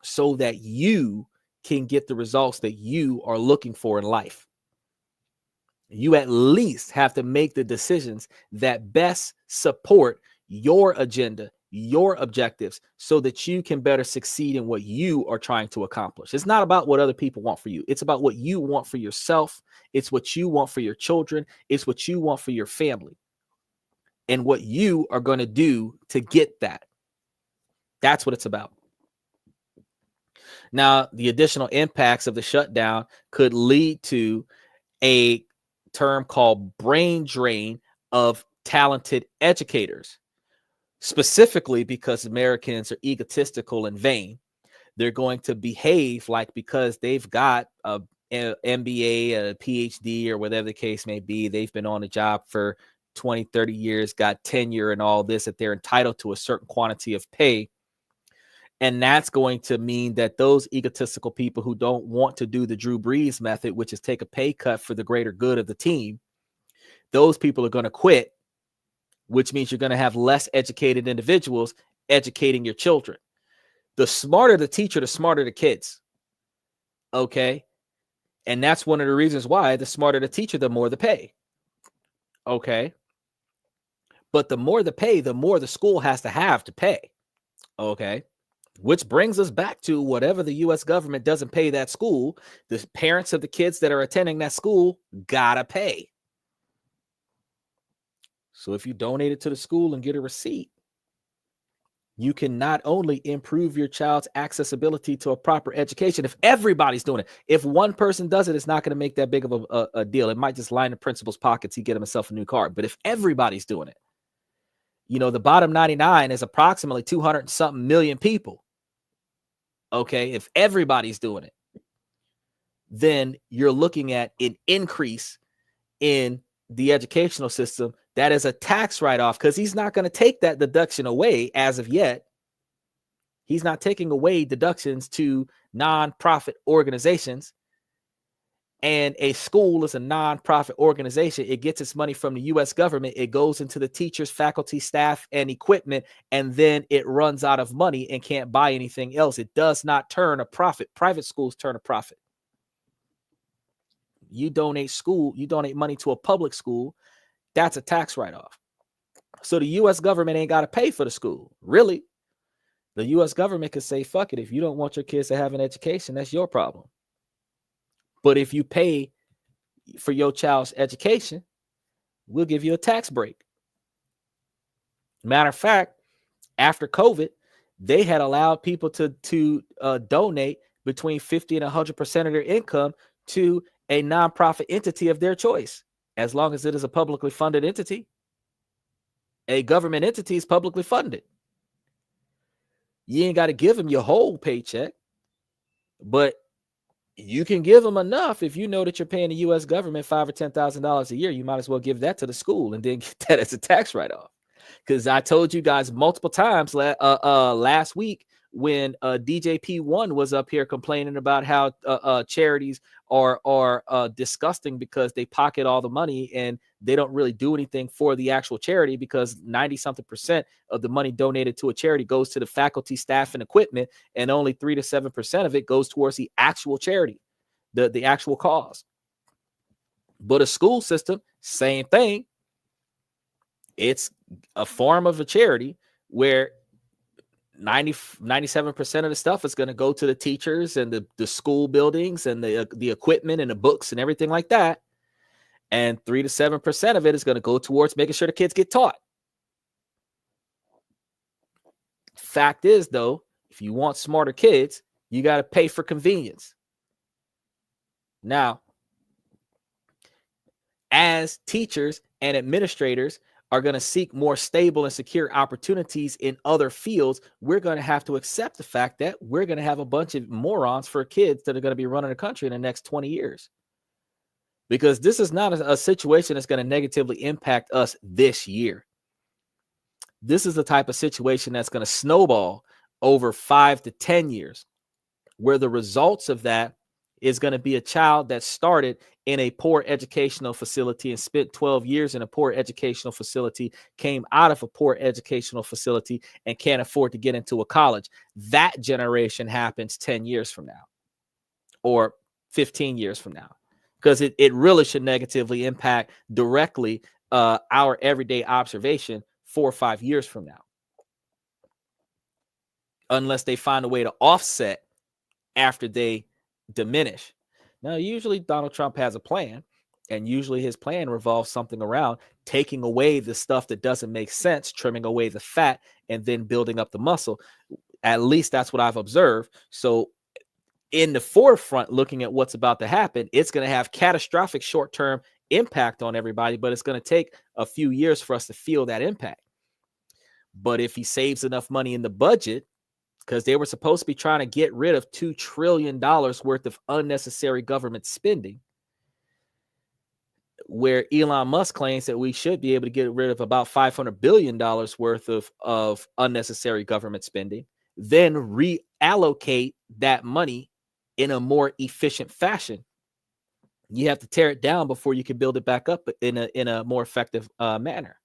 so that you can get the results that you are looking for in life. You at least have to make the decisions that best support your agenda, your objectives, so that you can better succeed in what you are trying to accomplish. It's not about what other people want for you. It's about what you want for yourself. It's what you want for your children. It's what you want for your family and what you are going to do to get that. That's what it's about. Now, the additional impacts of the shutdown could lead to a term called brain drain of talented educators, specifically because Americans are egotistical and vain. They're going to behave like because they've got a MBA, a PhD, or whatever the case may be, they've been on the job for 20, 30 years, got tenure and all this, that they're entitled to a certain quantity of pay. And that's going to mean that those egotistical people who don't want to do the Drew Brees method, which is take a pay cut for the greater good of the team, those people are going to quit, which means you're going to have less educated individuals educating your children. The smarter the teacher, the smarter the kids. Okay. And that's one of the reasons why the smarter the teacher, the more the pay. Okay. But the more the pay, the more the school has to pay. Okay. Which brings us back to whatever the U.S. government doesn't pay that school, the parents of the kids that are attending that school gotta pay. So if you donate it to the school and get a receipt, you can not only improve your child's accessibility to a proper education. If everybody's doing it, if one person does it, it's not going to make that big of a deal. It might just line the principal's pockets. He get himself a new car. But if everybody's doing it, you know, the bottom 99 is approximately 200 something million people. okay, if everybody's doing it, then you're looking at an increase in the educational system that is a tax write-off, because he's not going to take that deduction away as of yet. He's not taking away deductions to nonprofit organizations. And a school is a nonprofit organization. It gets its money from the U.S. government. It goes into the teachers, faculty, staff, and equipment, and then it runs out of money and can't buy anything else. It does not turn a profit. Private schools turn a profit. You donate money to a public school, that's a tax write-off. So the U.S. government ain't got to pay for the school. Really, the U.S. government could say, fuck it. If you don't want your kids to have an education, that's your problem. But if you pay for your child's education, we'll give you a tax break. Matter of fact, after COVID, they had allowed people to donate between 50 and 100% of their income to a nonprofit entity of their choice, as long as it is a publicly funded entity. A government entity is publicly funded. You ain't got to give them your whole paycheck, but you can give them enough. If you know that you're paying the U.S. government $5,000 or $10,000 a year, you might as well give that to the school and then get that as a tax write-off. Because I told you guys multiple times last week when DJP1 was up here complaining about how charities are disgusting because they pocket all the money and they don't really do anything for the actual charity, because 90-something% of the money donated to a charity goes to the faculty, staff, and equipment, and only 3 to 7% of it goes towards the actual charity, the actual cause. But a school system, same thing. It's a form of a charity where 97% of the stuff is going to go to the teachers and the school buildings and the equipment and the books and everything like that. And 3 to 7% of it is going to go towards making sure the kids get taught. Fact is, though, if you want smarter kids, you got to pay for convenience. Now, as teachers and administrators are going to seek more stable and secure opportunities in other fields, we're going to have to accept the fact that we're going to have a bunch of morons for kids that are going to be running the country in the next 20 years. Because this is not a situation that's going to negatively impact us this year. This is the type of situation that's going to snowball over 5 to 10 years, where the results of that is going to be a child that started in a poor educational facility and spent 12 years in a poor educational facility, came out of a poor educational facility and can't afford to get into a college. That generation happens 10 years from now or 15 years from now, because it really should negatively impact directly our everyday observation 4 or 5 years from now, unless they find a way to offset after they diminish. Now, usually Donald Trump has a plan, and usually his plan revolves something around taking away the stuff that doesn't make sense, trimming away the fat, and then building up the muscle. At least that's what I've observed. So in the forefront, looking at what's about to happen, it's going to have catastrophic short-term impact on everybody, but it's going to take a few years for us to feel that impact. But if he saves enough money in the budget, because they were supposed to be trying to get rid of $2 trillion worth of unnecessary government spending, where Elon Musk claims that we should be able to get rid of about $500 billion worth of unnecessary government spending, then reallocate that money in a more efficient fashion. You have to tear it down before you can build it back up in a more effective manner.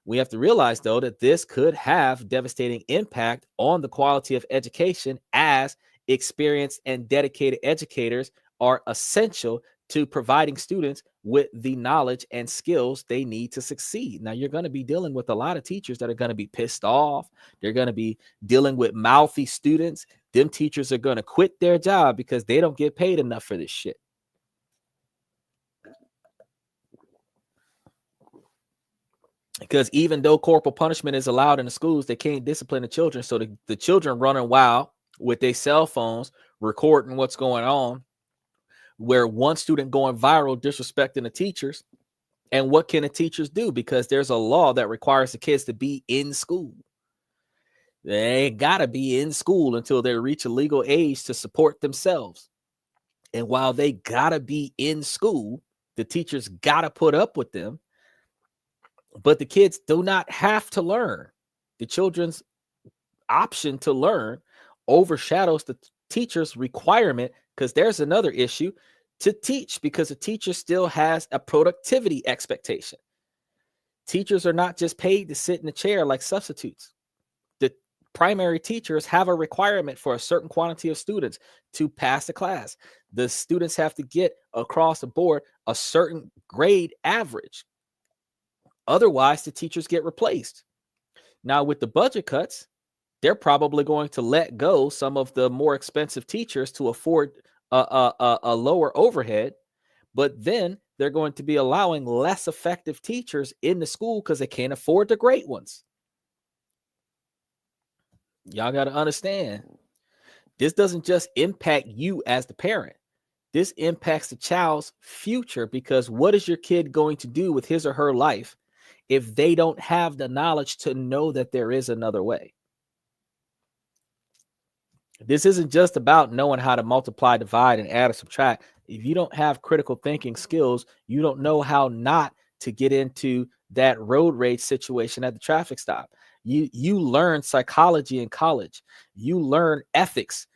We have to realize, though, that this could have devastating impact on the quality of education, as experienced and dedicated educators are essential to providing students with the knowledge and skills they need to succeed. Now, you're going to be dealing with a lot of teachers that are going to be pissed off. They're going to be dealing with mouthy students. Them teachers are going to quit their job because they don't get paid enough for this shit. Because even though corporal punishment is allowed in the schools, they can't discipline the children. So the children running wild with their cell phones, recording what's going on, where one student going viral disrespecting the teachers. And what can the teachers do? Because there's a law that requires the kids to be in school. They gotta be in school until they reach a legal age to support themselves. And while they gotta be in school, the teachers gotta put up with them, but the kids do not have to learn. The children's option to learn overshadows the teacher's requirement, because there's another issue to teach, because a teacher still has a productivity expectation. Teachers are not just paid to sit in a chair like substitutes. The primary teachers have a requirement for a certain quantity of students to pass the class. The students have to get across the board a certain grade average. Otherwise, the teachers get replaced. Now, with the budget cuts, they're probably going to let go some of the more expensive teachers to afford a lower overhead, but then they're going to be allowing less effective teachers in the school because they can't afford the great ones. Y'all got to understand, this doesn't just impact you as the parent. This impacts the child's future, because what is your kid going to do with his or her life if they don't have the knowledge to know that there is another way? This isn't just about knowing how to multiply, divide, and add or subtract. If you don't have critical thinking skills, you don't know how not to get into that road rage situation at the traffic stop. You learn psychology in college. You learn ethics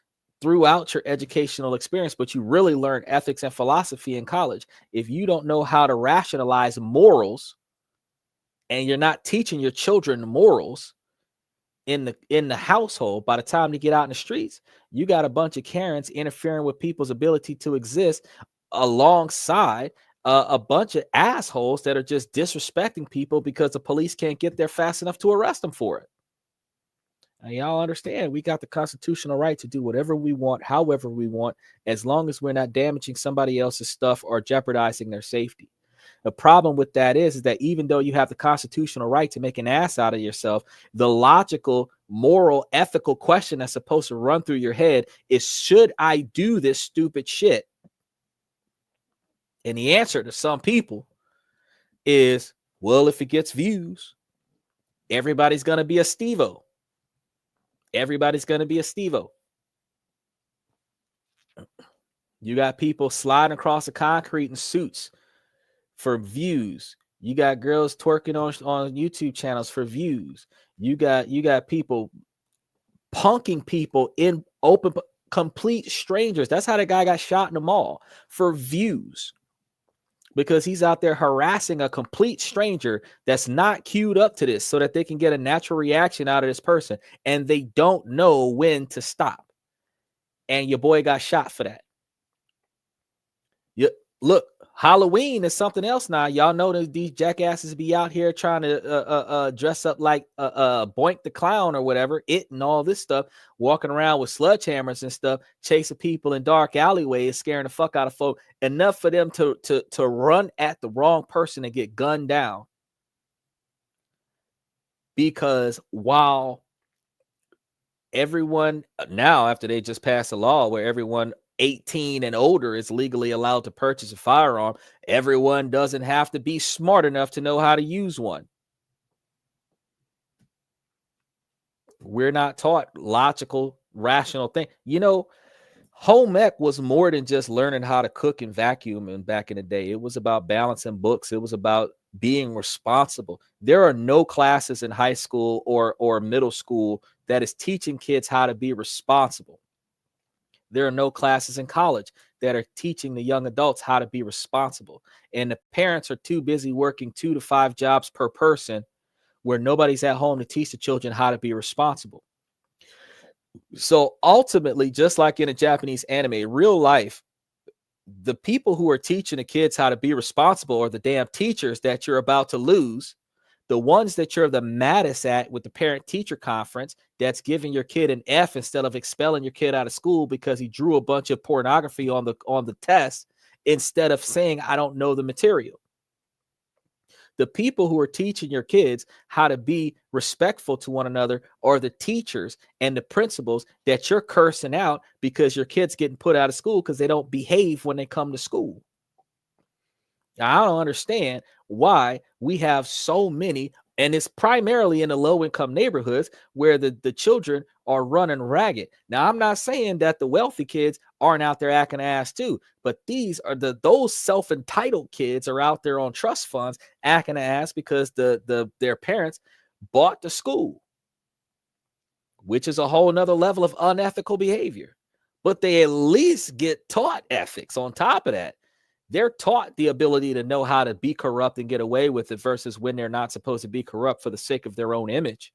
throughout your educational experience, but you really learn ethics and philosophy in college. If you don't know how to rationalize morals, and you're not teaching your children morals in the household, by the time they get out in the streets, you got a bunch of Karens interfering with people's ability to exist, alongside a bunch of assholes that are just disrespecting people because the police can't get there fast enough to arrest them for it. And y'all understand, we got the constitutional right to do whatever we want, however we want, as long as we're not damaging somebody else's stuff or jeopardizing their safety. The problem with that is that even though you have the constitutional right to make an ass out of yourself, the logical, moral, ethical question that's supposed to run through your head is, should I do this stupid shit? And the answer to some people is, well, if it gets views, everybody's going to be a Steve-O. Everybody's going to be a Steve-O. You got people sliding across the concrete in suits for views. You got girls twerking on YouTube channels for views. You got people punking people in open, complete strangers. That's how the guy got shot in the mall, for views, because he's out there harassing a complete stranger that's not queued up to this, so that they can get a natural reaction out of this person, and they don't know when to stop. And your boy got shot for that. Look, Halloween is something else now. Y'all know that these jackasses be out here trying to dress up like Boink the Clown or whatever, it and all this stuff, walking around with sledgehammers and stuff, chasing people in dark alleyways, scaring the fuck out of folk, enough for them to run at the wrong person and get gunned down. Because while everyone now, after they just passed a law where everyone 18 and older is legally allowed to purchase a firearm, everyone doesn't have to be smart enough to know how to use one. We're not taught logical, rational thing. You know, home ec was more than just learning how to cook and vacuum. And back in the day, it was about balancing books. It was about being responsible. There are no classes in high school or middle school that is teaching kids how to be responsible. There are no classes in college that are teaching the young adults how to be responsible. And the parents are too busy working 2 to 5 jobs per person, where nobody's at home to teach the children how to be responsible. So ultimately, just like in a Japanese anime, real life, the people who are teaching the kids how to be responsible are the damn teachers that you're about to lose. The ones that you're the maddest at with the parent-teacher conference, that's giving your kid an F instead of expelling your kid out of school because he drew a bunch of pornography on the test, instead of saying, I don't know the material. The people who are teaching your kids how to be respectful to one another are the teachers and the principals that you're cursing out because your kid's getting put out of school because they don't behave when they come to school. Now, I don't understand why we have so many And it's primarily in the low income neighborhoods where the children are running ragged. Now, I'm not saying that the wealthy kids aren't out there acting ass too, but these are those self-entitled kids are out there on trust funds acting ass because their parents bought the school, which is a whole nother level of unethical behavior. But they at least get taught ethics on top of that. They're taught the ability to know how to be corrupt and get away with it versus when they're not supposed to be corrupt for the sake of their own image.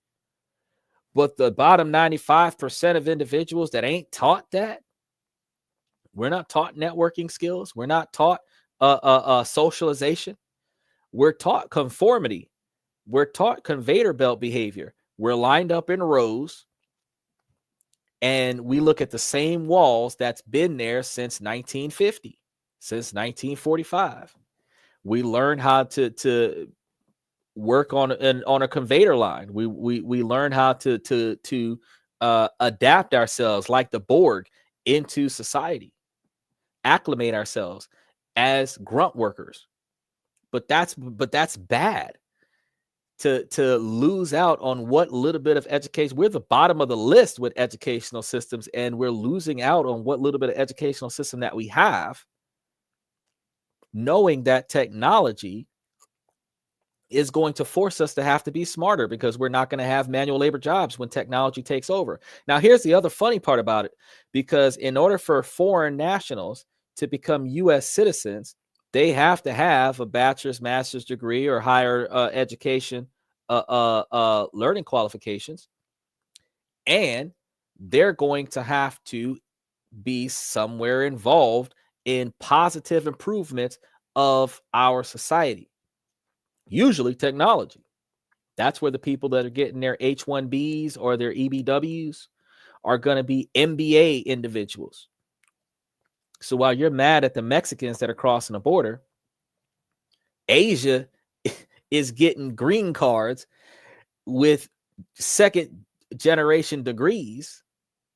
But the bottom 95% of individuals that ain't taught that, we're not taught networking skills. We're not taught socialization. We're taught conformity. We're taught conveyor belt behavior. We're lined up in rows and we look at the same walls that's been there since 1950. Since 1945, we learn how to work on a conveyor line. We learn how to adapt ourselves like the Borg into society, acclimate ourselves as grunt workers. But that's bad to lose out on what little bit of education. We're the bottom of the list with educational systems, and we're losing out on what little bit of educational system that we have, knowing that technology is going to force us to have to be smarter because we're not going to have manual labor jobs when technology takes over. Now, here's the other funny part about it, because in order for foreign nationals to become U.S. citizens, they have to have a bachelor's, master's degree or higher education, learning qualifications, and they're going to have to be somewhere involved in positive improvements of our society, usually technology. That's where the people that are getting their H-1Bs or their EBWs are going to be MBA individuals. So while you're mad at the Mexicans that are crossing the border, Asia is getting green cards with second generation degrees.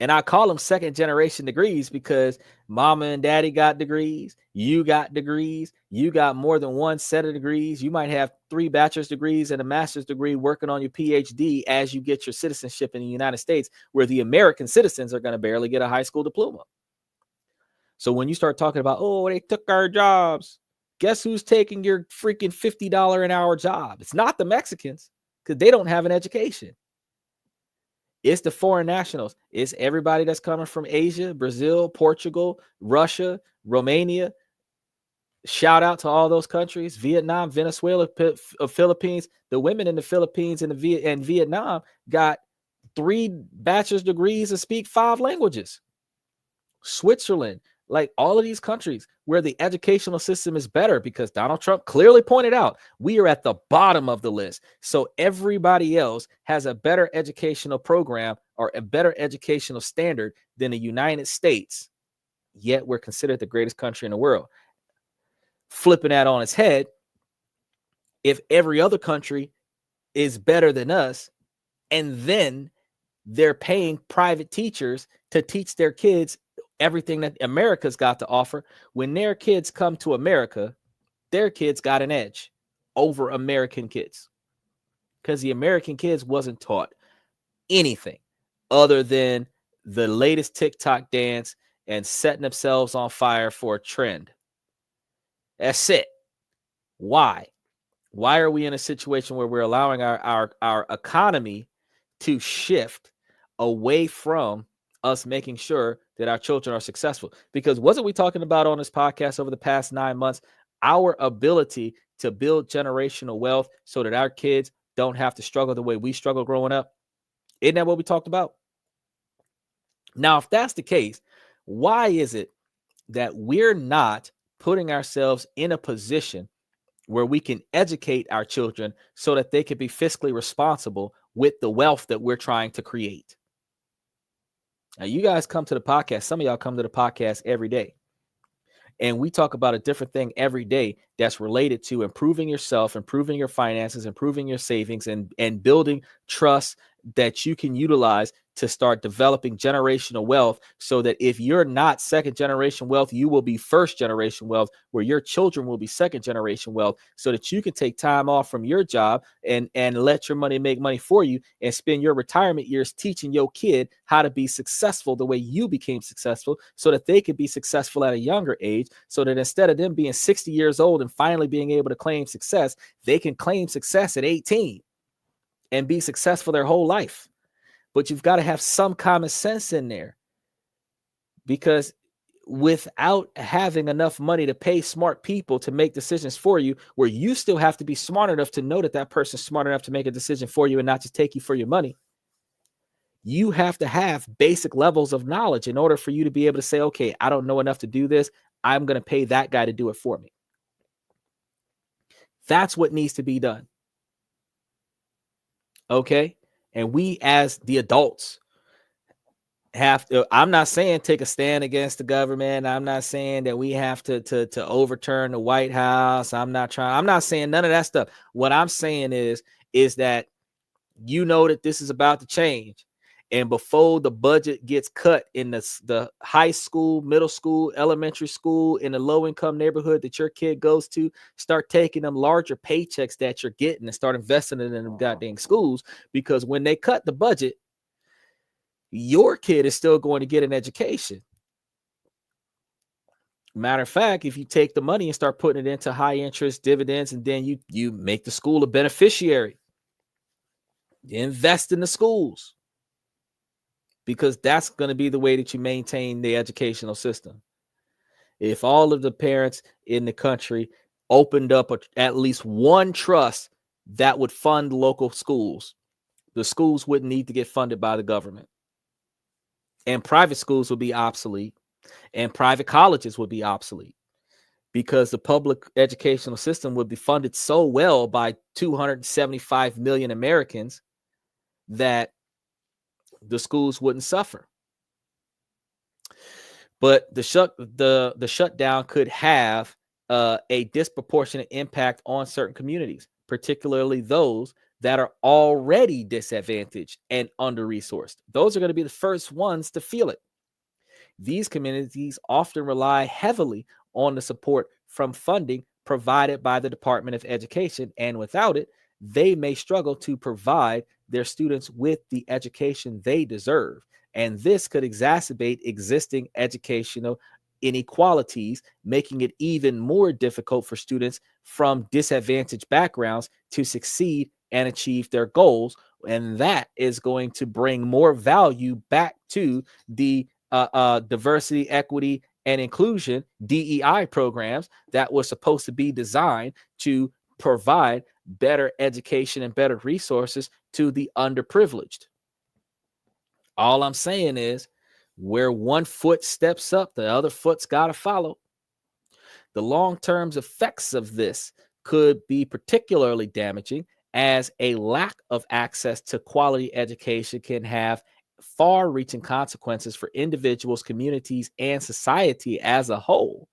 And I call them second generation degrees because mama and daddy got degrees. You got degrees. You got more than one set of degrees. You might have 3 bachelor's degrees and a master's degree working on your PhD as you get your citizenship in the United States, where the American citizens are going to barely get a high school diploma. So when you start talking about, oh, they took our jobs, guess who's taking your freaking $50 an hour job? It's not the Mexicans, because they don't have an education. It's the foreign nationals. It's everybody that's coming from Asia, Brazil, Portugal, Russia, Romania. Shout out to all those countries: Vietnam, Venezuela, Philippines. The women in the Philippines and Vietnam got 3 bachelor's degrees and speak 5 languages. Switzerland, like all of these countries where the educational system is better, because Donald Trump clearly pointed out we are at the bottom of the list. So everybody else has a better educational program or a better educational standard than the United States, yet we're considered the greatest country in the world. Flipping that on its head, if every other country is better than us, and then they're paying private teachers to teach their kids everything that America's got to offer, when their kids come to America, their kids got an edge over American kids, because the American kids wasn't taught anything other than the latest TikTok dance and setting themselves on fire for a trend. That's it. Why? Why are we in a situation where we're allowing our economy to shift away from us making sure that our children are successful? Because wasn't we talking about on this podcast over the past 9 months, our ability to build generational wealth so that our kids don't have to struggle the way we struggle growing up? Isn't that what we talked about? Now, if that's the case, why is it that we're not putting ourselves in a position where we can educate our children so that they can be fiscally responsible with the wealth that we're trying to create? Now, you guys come to the podcast. Some of y'all come to the podcast every day, and we talk about a different thing every day that's related to improving yourself, improving your finances, improving your savings, and building trusts that you can utilize to start developing generational wealth, so that if you're not second generation wealth, you will be first generation wealth, where your children will be second generation wealth, so that you can take time off from your job and let your money make money for you, and spend your retirement years teaching your kid how to be successful the way you became successful, so that they can be successful at a younger age, so that instead of them being 60 years old and finally being able to claim success, they can claim success at 18 and be successful their whole life. But you've got to have some common sense in there, because without having enough money to pay smart people to make decisions for you, where you still have to be smart enough to know that that person's smart enough to make a decision for you and not just take you for your money, you have to have basic levels of knowledge in order for you to be able to say, okay, I don't know enough to do this, I'm going to pay that guy to do it for me. That's what needs to be done. Okay? And we as the adults have to, I'm not saying take a stand against the government. I'm not saying that we have to overturn the White House. I'm not saying none of that stuff. What I'm saying is that you know that this is about to change. And before the budget gets cut in the high school, middle school, elementary school, in the low income neighborhood that your kid goes to, start taking them larger paychecks that you're getting and start investing in them goddamn schools. Because when they cut the budget, your kid is still going to get an education. Matter of fact, if you take the money and start putting it into high interest dividends, and then you make the school a beneficiary, you invest in the schools, because that's going to be the way that you maintain the educational system. If all of the parents in the country opened up at least one trust that would fund local schools, the schools wouldn't need to get funded by the government. And private schools would be obsolete, and private colleges would be obsolete, because the public educational system would be funded so well by 275 million Americans that the schools wouldn't suffer. But the shutdown could have a disproportionate impact on certain communities, particularly those that are already disadvantaged and under-resourced. Those are going to be the first ones to feel it. These communities often rely heavily on the support from funding provided by the Department of Education, and without it, they may struggle to provide their students with the education they deserve. And this could exacerbate existing educational inequalities, making it even more difficult for students from disadvantaged backgrounds to succeed and achieve their goals. And that is going to bring more value back to the diversity, equity, and inclusion DEI programs that were supposed to be designed to provide better education and better resources to the underprivileged. All I'm saying is, where one foot steps up, the other foot's got to follow. The long-term effects of this could be particularly damaging, as a lack of access to quality education can have far-reaching consequences for individuals, communities, and society as a whole.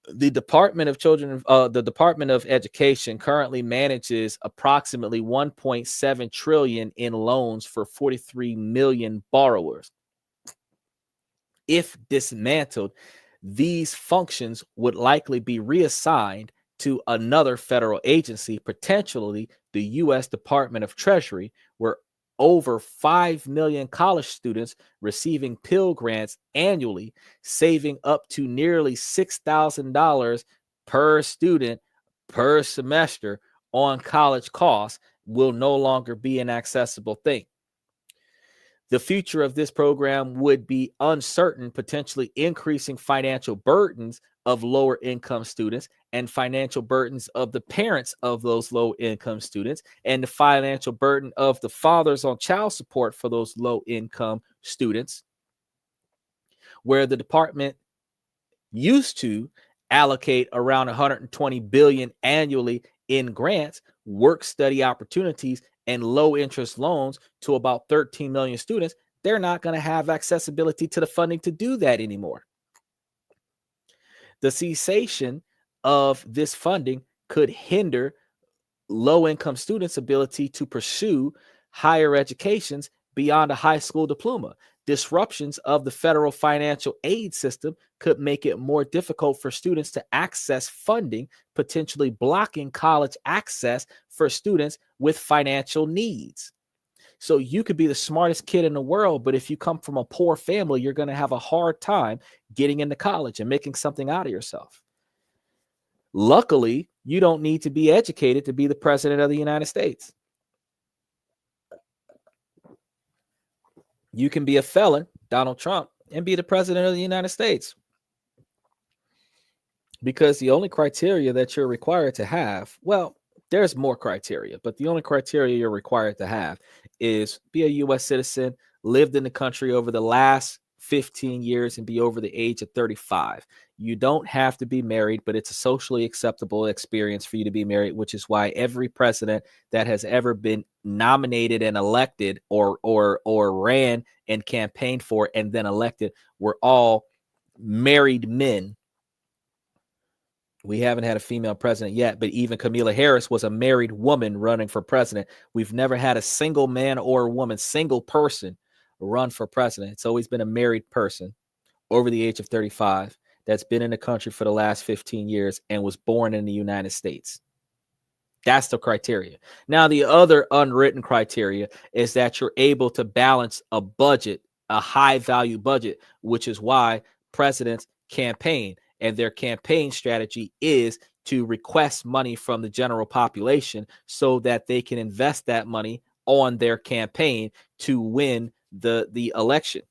The Department of Education currently manages approximately 1.7 trillion in loans for 43 million borrowers. If dismantled, these functions would likely be reassigned to another federal agency, potentially the U.S. Department of Treasury, where over 5 million college students receiving Pell Grants annually, saving up to nearly $6,000 per student per semester on college costs, will no longer be an accessible thing. The future of this program would be uncertain, potentially increasing financial burdens of lower income students and financial burdens of the parents of those low income students, and the financial burden of the fathers on child support for those low income students, where the department used to allocate around 120 billion annually in grants, work study opportunities, and low interest loans to about 13 million students. They're not going to have accessibility to the funding to do that anymore. The cessation of this funding could hinder low-income students' ability to pursue higher educations beyond a high school diploma. Disruptions of the federal financial aid system could make it more difficult for students to access funding, potentially blocking college access for students with financial needs. So you could be the smartest kid in the world, but if you come from a poor family, you're going to have a hard time getting into college and making something out of yourself. Luckily, you don't need to be educated to be the president of the United States. You can be a felon, Donald Trump, and be the president of the United States. Because the only criteria that you're required to have, well, there's more criteria, but the only criteria you're required to have is be a U.S. citizen, lived in the country over the last 15 years, and be over the age of 35. You don't have to be married, but it's a socially acceptable experience for you to be married, which is why every president that has ever been nominated and elected or ran and campaigned for and then elected were all married men. We haven't had a female president yet, but even Kamala Harris was a married woman running for president. We've never had a single man or woman, single person run for president. It's always been a married person over the age of 35 that's been in the country for the last 15 years and was born in the United States. That's the criteria. Now, the other unwritten criteria is that you're able to balance a budget, a high value budget, which is why presidents campaign. And their campaign strategy is to request money from the general population so that they can invest that money on their campaign to win the election.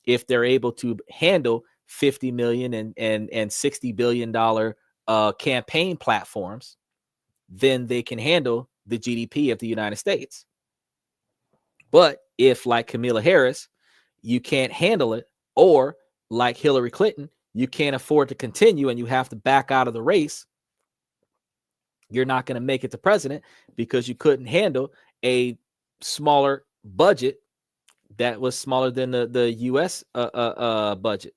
If they're able to handle 50 million and $60 billion campaign platforms, then they can handle the GDP of the United States. But if, like Kamala Harris, you can't handle it, or like Hillary Clinton, you can't afford to continue and you have to back out of the race, you're not going to make it to president because you couldn't handle a smaller budget that was smaller than the U.S. Budget.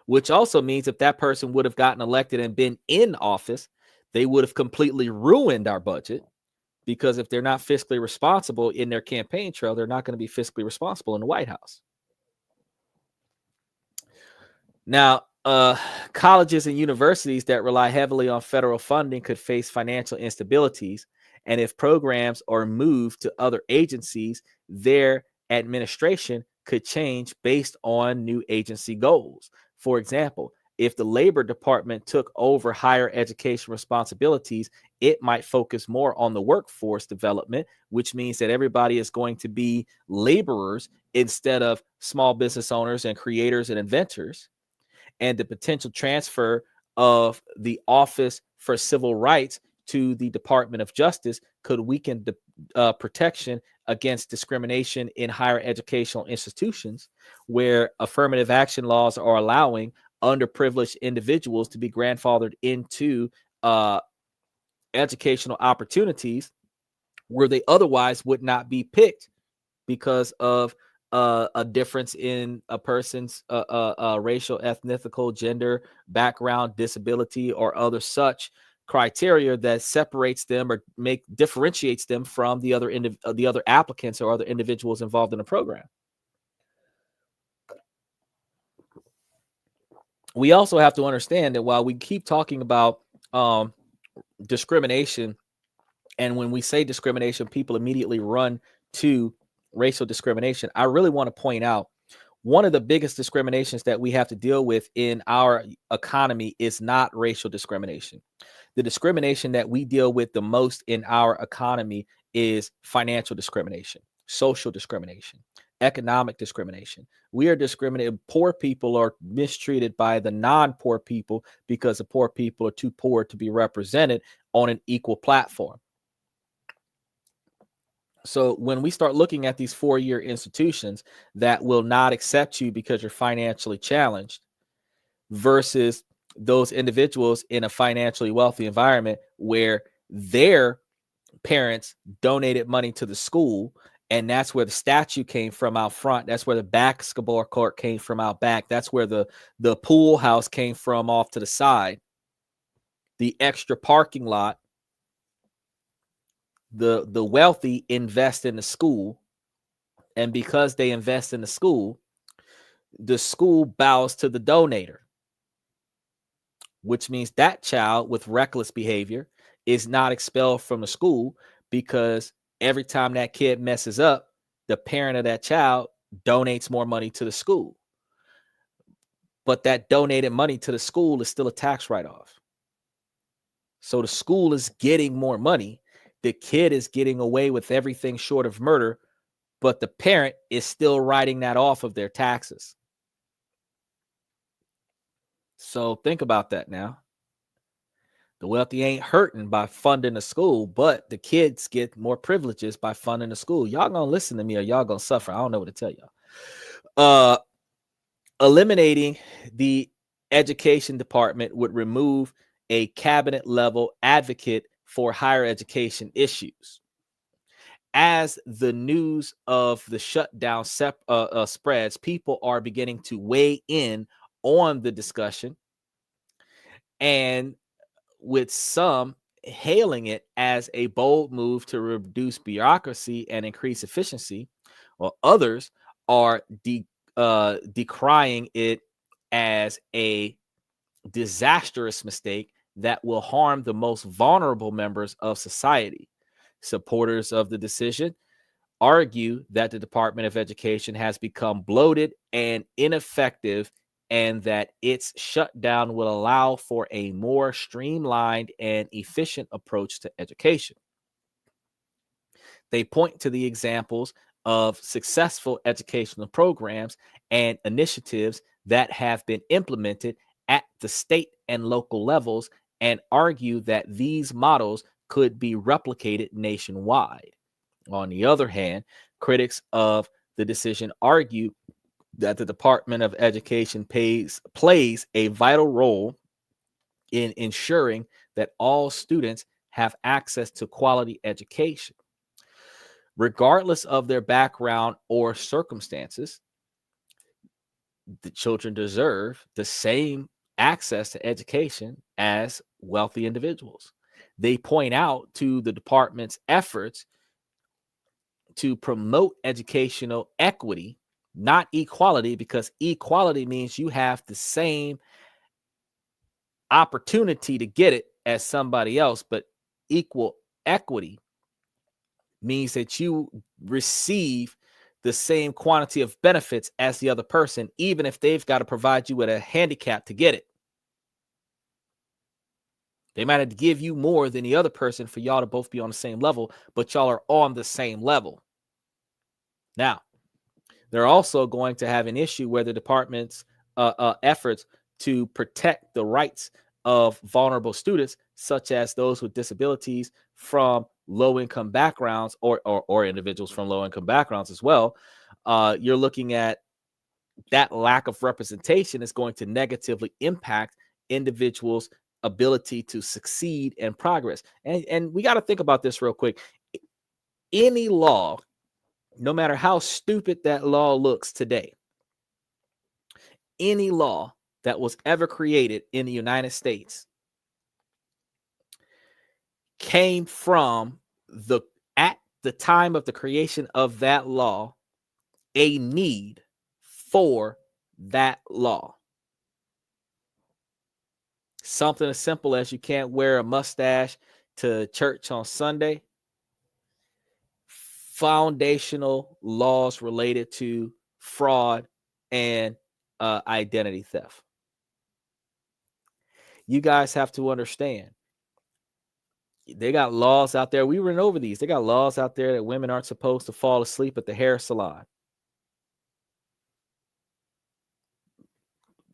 Which also means if that person would have gotten elected and been in office, they would have completely ruined our budget, because if they're not fiscally responsible in their campaign trail, they're not going to be fiscally responsible in the White House. Now, colleges and universities that rely heavily on federal funding could face financial instabilities. And if programs are moved to other agencies, their administration could change based on new agency goals. For example, if the Labor Department took over higher education responsibilities, it might focus more on the workforce development, which means that everybody is going to be laborers instead of small business owners and creators and inventors. And the potential transfer of the Office for Civil Rights to the Department of Justice could weaken the protection against discrimination in higher educational institutions, where affirmative action laws are allowing underprivileged individuals to be grandfathered into educational opportunities where they otherwise would not be picked because of a difference in a person's racial, ethnical, gender, background, disability, or other such criteria that separates them or differentiates them from the other applicants or other individuals involved in the program. We also have to understand that while we keep talking about discrimination, and when we say discrimination, people immediately run to racial discrimination, I really want to point out one of the biggest discriminations that we have to deal with in our economy is not racial discrimination. The discrimination that we deal with the most in our economy is financial discrimination, social discrimination, economic discrimination. We are discriminated. Poor people are mistreated by the non-poor people because the poor people are too poor to be represented on an equal platform. So when we start looking at these four-year institutions that will not accept you because you're financially challenged versus those individuals in a financially wealthy environment where their parents donated money to the school, and that's where the statue came from out front. That's where the basketball court came from out back. That's where the pool house came from off to the side. The extra parking lot the wealthy invest in the school, and because they invest in the school bows to the donator, which means that child with reckless behavior is not expelled from the school, because every time that kid messes up, the parent of that child donates more money to the school. But that donated money to the school is still a tax write-off. So the school is getting more money. The kid is getting away with everything short of murder, but the parent is still writing that off of their taxes. So think about that now. The wealthy ain't hurting by funding the school, but the kids get more privileges by funding the school. Y'all gonna listen to me or y'all gonna suffer. I don't know what to tell y'all. Eliminating the education department would remove a cabinet level advocate for higher education issues. As the news of the shutdown spreads, people are beginning to weigh in on the discussion, and with some hailing it as a bold move to reduce bureaucracy and increase efficiency, while others are decrying it as a disastrous mistake that will harm the most vulnerable members of society. Supporters of the decision argue that the Department of Education has become bloated and ineffective, and that its shutdown will allow for a more streamlined and efficient approach to education. They point to the examples of successful educational programs and initiatives that have been implemented at the state and local levels, and argue that these models could be replicated nationwide. On the other hand, critics of the decision argue that the Department of Education plays a vital role in ensuring that all students have access to quality education, regardless of their background or circumstances. The children deserve the same access to education as wealthy individuals. They point out to the department's efforts to promote educational equity, not equality, because equality means you have the same opportunity to get it as somebody else, but equal equity means that you receive the same quantity of benefits as the other person, even if they've got to provide you with a handicap to get it. They might have to give you more than the other person for y'all to both be on the same level, but y'all are on the same level. Now, they're also going to have an issue where the department's efforts to protect the rights of vulnerable students, such as those with disabilities from low-income backgrounds, or individuals from low-income backgrounds as well. You're looking at that lack of representation is going to negatively impact individuals' ability to succeed and progress. And we got to think about this real quick. Any law, no matter how stupid that law looks today, any law that was ever created in the United States came from at the time of the creation of that law, a need for that law. Something as simple as you can't wear a mustache to church on Sunday. Foundational laws related to fraud and identity theft. You guys have to understand, they got laws out there. We went over these. They got laws out there that women aren't supposed to fall asleep at the hair salon.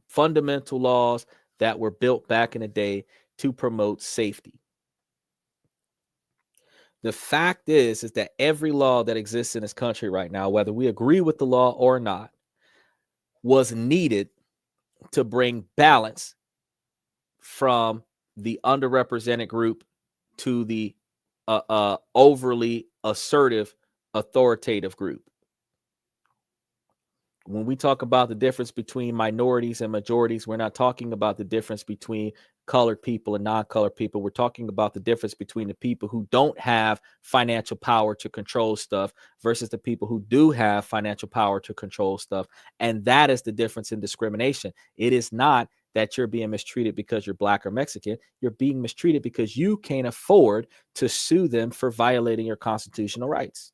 Fundamental laws that were built back in the day to promote safety. The fact is that every law that exists in this country right now, whether we agree with the law or not, was needed to bring balance from the underrepresented group to the overly assertive, authoritative group. When we talk about the difference between minorities and majorities, we're not talking about the difference between colored people and non-colored people. We're talking about the difference between the people who don't have financial power to control stuff versus the people who do have financial power to control stuff. And that is the difference in discrimination. It is not that you're being mistreated because you're black or Mexican. You're being mistreated because you can't afford to sue them for violating your constitutional rights,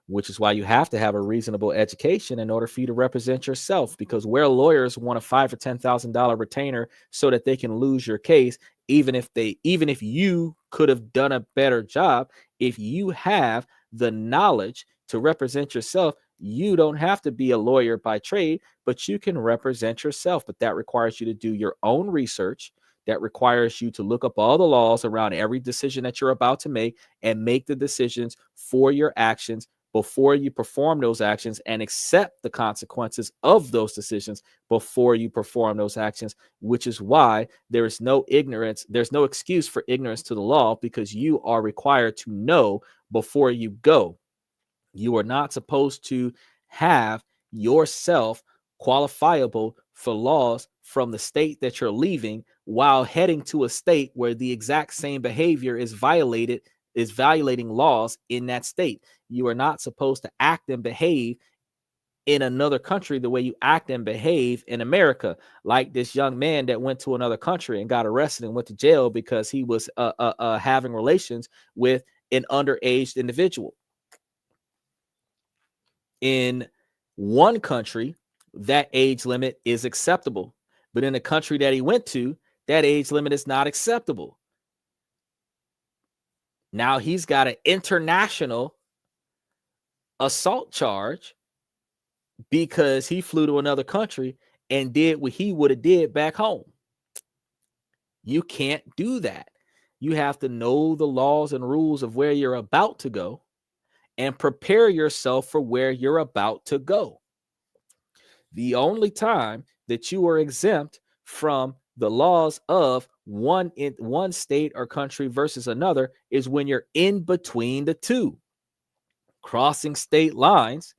which is why you have to have a reasonable education in order for you to represent yourself. Because where lawyers want a $5,000 or $10,000 retainer so that they can lose your case, even if you could have done a better job, if you have the knowledge to represent yourself, you don't have to be a lawyer by trade, but you can represent yourself. But that requires you to do your own research. That requires you to look up all the laws around every decision that you're about to make and make the decisions for your actions before you perform those actions, and accept the consequences of those decisions before you perform those actions, which is why there is no ignorance. There's no excuse for ignorance to the law, because you are required to know before you go. You are not supposed to have yourself qualifiable for laws from the state that you're leaving while heading to a state where the exact same behavior is violating laws in that state. You are not supposed to act and behave in another country the way you act and behave in America. Like this young man that went to another country and got arrested and went to jail because he was having relations with an underage individual. In one country, that age limit is acceptable, but in the country that he went to, that age limit is not acceptable. Now he's got an international assault charge because he flew to another country and did what he would have did back home. You can't do that. You have to know the laws and rules of where you're about to go and prepare yourself for where you're about to go. The only time that you are exempt from the laws of one state or country versus another is when you're in between the two. Crossing state lines,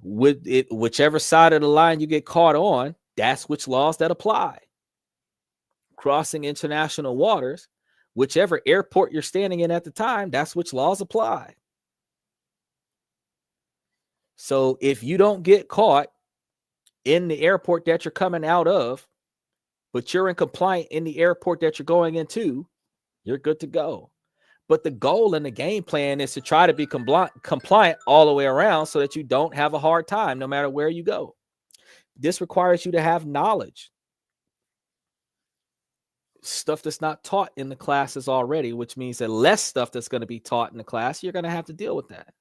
whichever side of the line you get caught on, that's which laws that apply. Crossing international waters, whichever airport you're standing in at the time, that's which laws apply. So if you don't get caught in the airport that you're coming out of, but you're in compliant in the airport that you're going into, you're good to go. But the goal and the game plan is to try to be compliant all the way around so that you don't have a hard time no matter where you go. This requires you to have knowledge. Stuff that's not taught in the classes already, which means that less stuff that's going to be taught in the class, you're going to have to deal with that.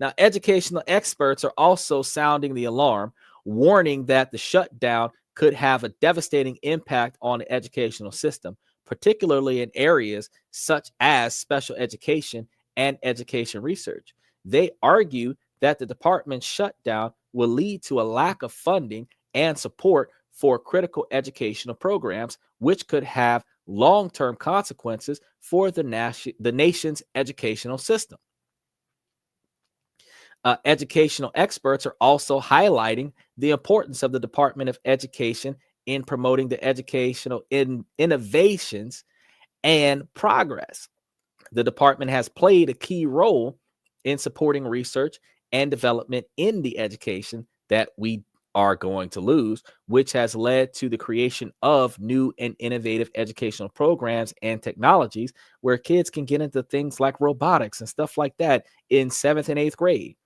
Now, educational experts are also sounding the alarm, warning that the shutdown could have a devastating impact on the educational system, particularly in areas such as special education and education research. They argue that the department's shutdown will lead to a lack of funding and support for critical educational programs, which could have long-term consequences for the nation's educational system. Educational experts are also highlighting the importance of the Department of Education in promoting the educational innovations and progress. The department has played a key role in supporting research and development in the education that we are going to lose, which has led to the creation of new and innovative educational programs and technologies where kids can get into things like robotics and stuff like that in 7th and 8th grade.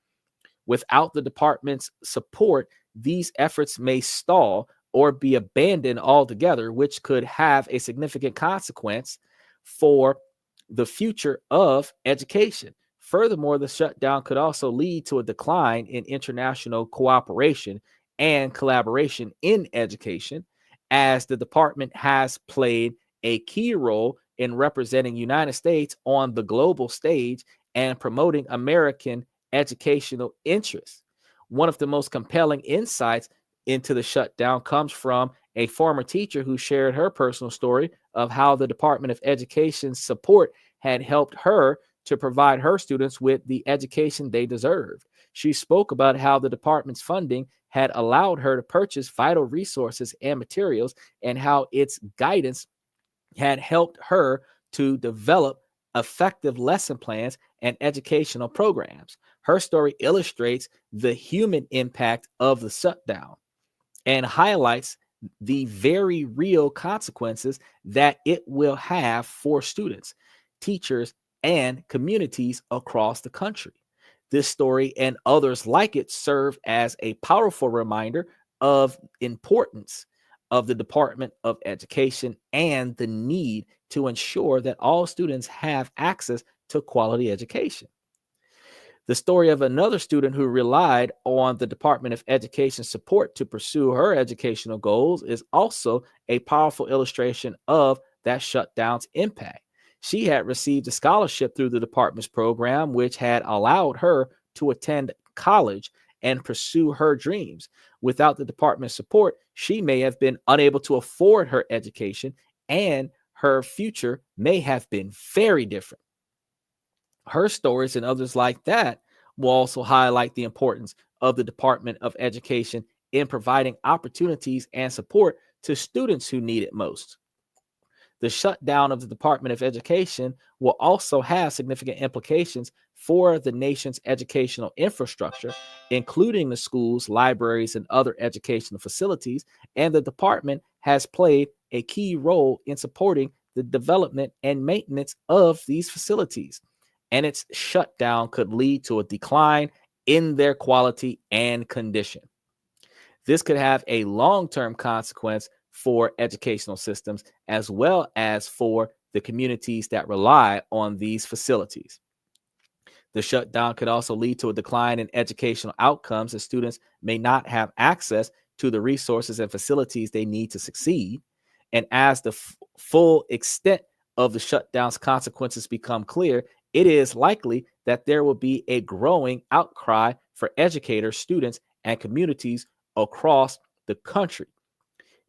Without the department's support, these efforts may stall or be abandoned altogether, which could have a significant consequence for the future of education. Furthermore, the shutdown could also lead to a decline in international cooperation and collaboration in education, as the department has played a key role in representing the United States on the global stage and promoting American educational interests. One of the most compelling insights into the shutdown comes from a former teacher who shared her personal story of how the Department of Education's support had helped her to provide her students with the education they deserved. She spoke about how the department's funding had allowed her to purchase vital resources and materials, and how its guidance had helped her to develop effective lesson plans and educational programs. Her story illustrates the human impact of the shutdown and highlights the very real consequences that it will have for students, teachers, and communities across the country. This story and others like it serve as a powerful reminder of importance of the Department of Education and the need to ensure that all students have access to quality education. The story of another student who relied on the Department of Education support to pursue her educational goals is also a powerful illustration of that shutdown's impact. She had received a scholarship through the department's program, which had allowed her to attend college and pursue her dreams. Without the department's support, she may have been unable to afford her education, and her future may have been very different. Her stories and others like that will also highlight the importance of the Department of Education in providing opportunities and support to students who need it most. The shutdown of the Department of Education will also have significant implications for the nation's educational infrastructure, including the schools, libraries, and other educational facilities, and the department has played a key role in supporting the development and maintenance of these facilities, and its shutdown could lead to a decline in their quality and condition. This could have a long-term consequence for educational systems as well as for the communities that rely on these facilities. The shutdown could also lead to a decline in educational outcomes, as students may not have access to the resources and facilities they need to succeed. And as the full extent of the shutdown's consequences become clear, it is likely that there will be a growing outcry for educators, students, and communities across the country.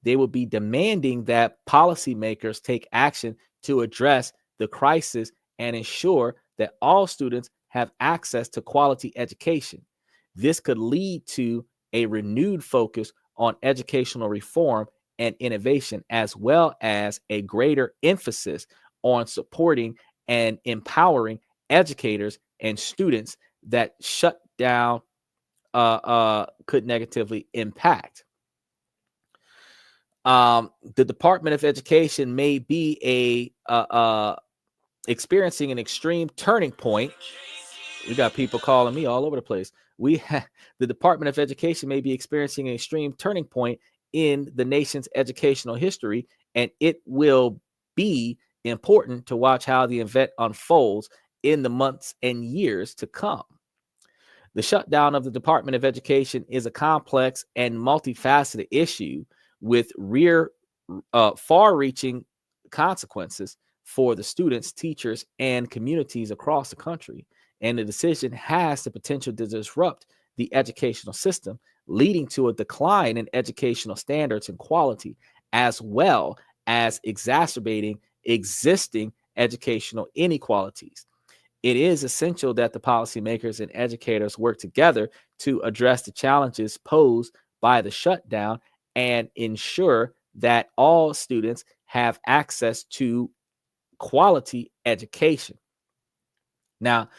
They will be demanding that policymakers take action to address the crisis and ensure that all students have access to quality education. This could lead to a renewed focus on educational reform and innovation, as well as a greater emphasis on supporting and empowering educators and students that shutdown could negatively impact. The Department of Education may be experiencing an extreme turning point. We got people calling me all over the place. The Department of Education may be experiencing an extreme turning point in the nation's educational history, and it will be important to watch how the event unfolds in the months and years to come. The shutdown of the Department of Education is a complex and multifaceted issue with far-reaching consequences for the students, teachers, and communities across the country. And the decision has the potential to disrupt the educational system, leading to a decline in educational standards and quality, as well as exacerbating existing educational inequalities. It is essential that the policymakers and educators work together to address the challenges posed by the shutdown and ensure that all students have access to quality education. Now,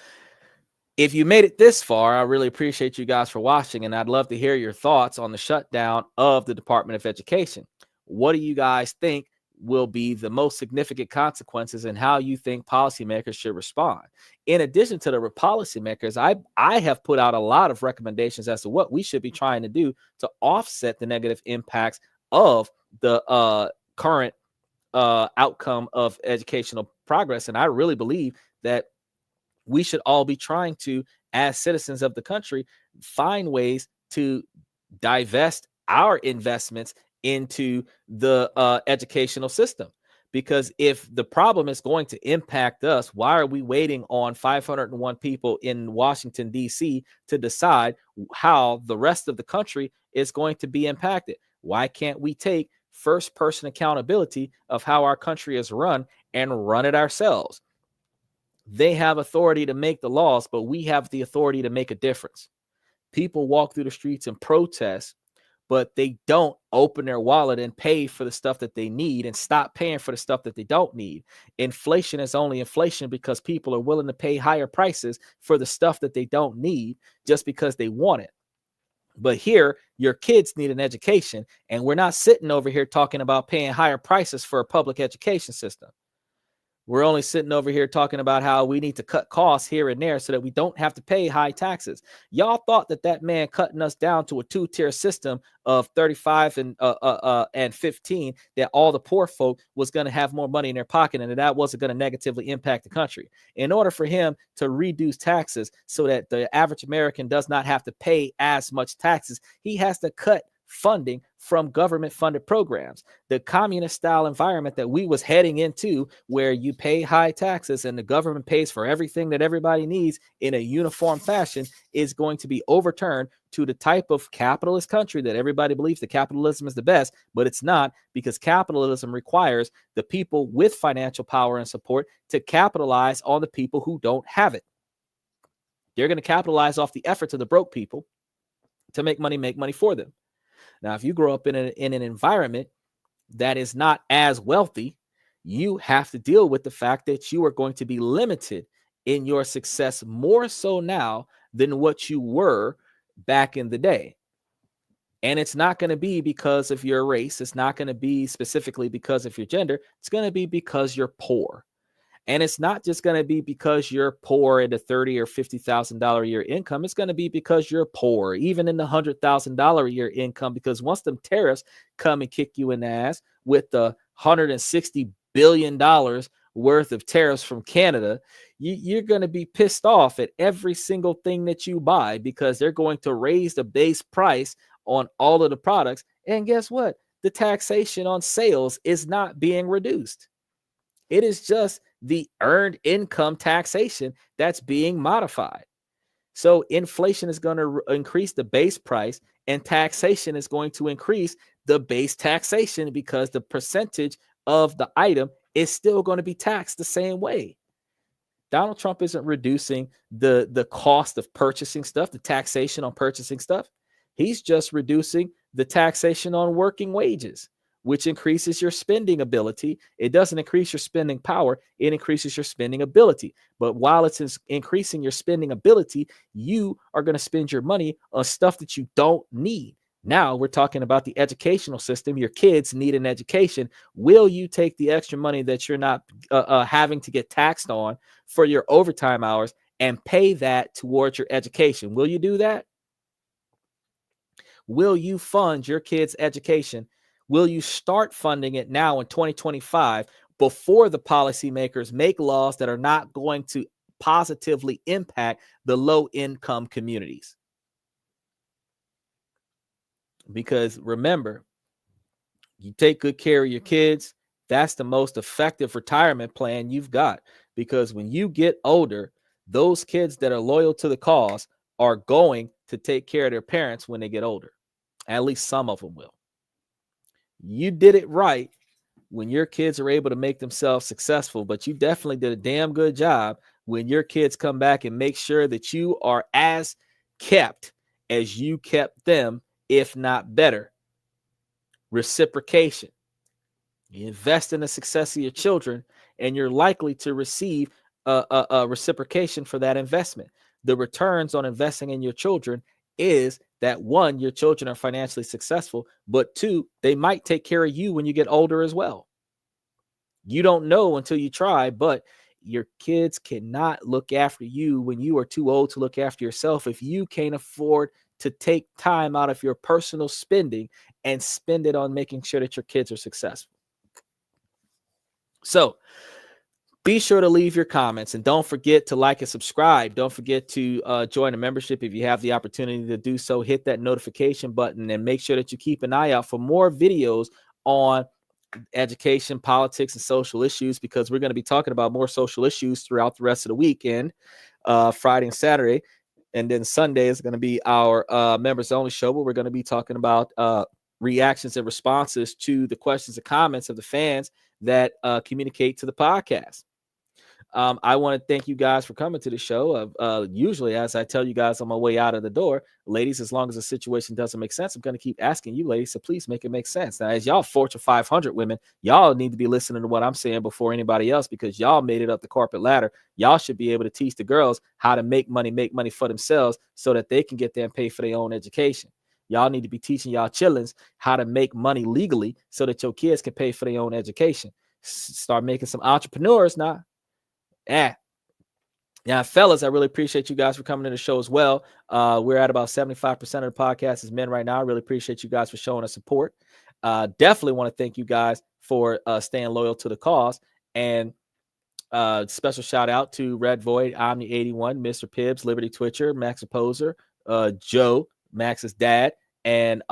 if you made it this far, I really appreciate you guys for watching, and I'd love to hear your thoughts on the shutdown of the Department of Education. What do you guys think will be the most significant consequences, and how you think policymakers should respond? In addition to the policymakers, I have put out a lot of recommendations as to what we should be trying to do to offset the negative impacts of the current outcome of educational progress. And I really believe that we should all be trying to, as citizens of the country, find ways to divest our investments into the educational system. Because if the problem is going to impact us, why are we waiting on 501 people in Washington, D.C. to decide how the rest of the country is going to be impacted? Why can't we take first-person accountability of how our country is run and run it ourselves? They have authority to make the laws, but we have the authority to make a difference. People walk through the streets and protest, but they don't open their wallet and pay for the stuff that they need and stop paying for the stuff that they don't need. Inflation is only inflation because people are willing to pay higher prices for the stuff that they don't need just because they want it. But here, your kids need an education, and we're not sitting over here talking about paying higher prices for a public education system. We're only sitting over here talking about how we need to cut costs here and there so that we don't have to pay high taxes. Y'all thought that man cutting us down to a two-tier system of 35 and 15, that all the poor folk was going to have more money in their pocket and that wasn't going to negatively impact the country. In order for him to reduce taxes so that the average American does not have to pay as much taxes, he has to cut funding from government funded programs. The communist style environment that we was heading into, where you pay high taxes and the government pays for everything that everybody needs in a uniform fashion, is going to be overturned to the type of capitalist country that everybody believes that capitalism is the best, but it's not, because capitalism requires the people with financial power and support to capitalize on the people who don't have it. They're going to capitalize off the efforts of the broke people to make money for them. Now, if you grow up in an environment that is not as wealthy, you have to deal with the fact that you are going to be limited in your success more so now than what you were back in the day. And it's not going to be because of your race. It's not going to be specifically because of your gender. It's going to be because you're poor. And it's not just going to be because you're poor at a $30,000 or $50,000 a year income. It's going to be because you're poor, even in the $100,000 a year income, because once them tariffs come and kick you in the ass with the $160 billion worth of tariffs from Canada, you're going to be pissed off at every single thing that you buy, because they're going to raise the base price on all of the products. And guess what? The taxation on sales is not being reduced. It is just the earned income taxation that's being modified. So inflation is going to increase the base price, and taxation is going to increase the base taxation, because the percentage of the item is still going to be taxed the same way. Donald Trump isn't reducing the cost of purchasing stuff, the taxation on purchasing stuff. He's just reducing the taxation on working wages, which increases your spending ability. It doesn't increase your spending power. It increases your spending ability. But while it's increasing your spending ability, you are going to spend your money on stuff that you don't need. Now we're talking about the educational system. Your kids need an education. Will you take the extra money that you're not having to get taxed on for your overtime hours and pay that towards your education? Will you do that? Will you fund your kids' education? Will you start funding it now in 2025 before the policymakers make laws that are not going to positively impact the low-income communities? Because remember, you take good care of your kids, that's the most effective retirement plan you've got. Because when you get older, those kids that are loyal to the cause are going to take care of their parents when they get older. At least some of them will. You did it right when your kids are able to make themselves successful, but you definitely did a damn good job when your kids come back and make sure that you are as kept as you kept them, if not better. Reciprocation. You invest in the success of your children, and you're likely to receive a reciprocation for that investment. The returns on investing in your children is that, one, your children are financially successful, but two, they might take care of you when you get older as well. You don't know until you try, but your kids cannot look after you when you are too old to look after yourself if you can't afford to take time out of your personal spending and spend it on making sure that your kids are successful. So be sure to leave your comments, and don't forget to like and subscribe. Don't forget to join a membership if you have the opportunity to do so. Hit that notification button and make sure that you keep an eye out for more videos on education, politics, and social issues, because we're going to be talking about more social issues throughout the rest of the weekend, Friday and Saturday. And then Sunday is going to be our members only show, where we're going to be talking about reactions and responses to the questions and comments of the fans that communicate to the podcast. I want to thank you guys for coming to the show. Usually, as I tell you guys on my way out of the door, ladies, as long as the situation doesn't make sense, I'm going to keep asking you, ladies, so please make it make sense. Now, as y'all Fortune 500 women, y'all need to be listening to what I'm saying before anybody else, because y'all made it up the corporate ladder. Y'all should be able to teach the girls how to make money for themselves so that they can get there and pay for their own education. Y'all need to be teaching y'all chillins how to make money legally so that your kids can pay for their own education. Start making some entrepreneurs now. Yeah. Fellas, I really appreciate you guys for coming to the show as well. We're at about 75% of the podcast as men right now. I really appreciate you guys for showing us support. Definitely want to thank you guys for staying loyal to the cause. And special shout out to Red Void, Omni81, Mr. Pibbs, Liberty Twitcher, Max Opposer, Joe, Max's dad, and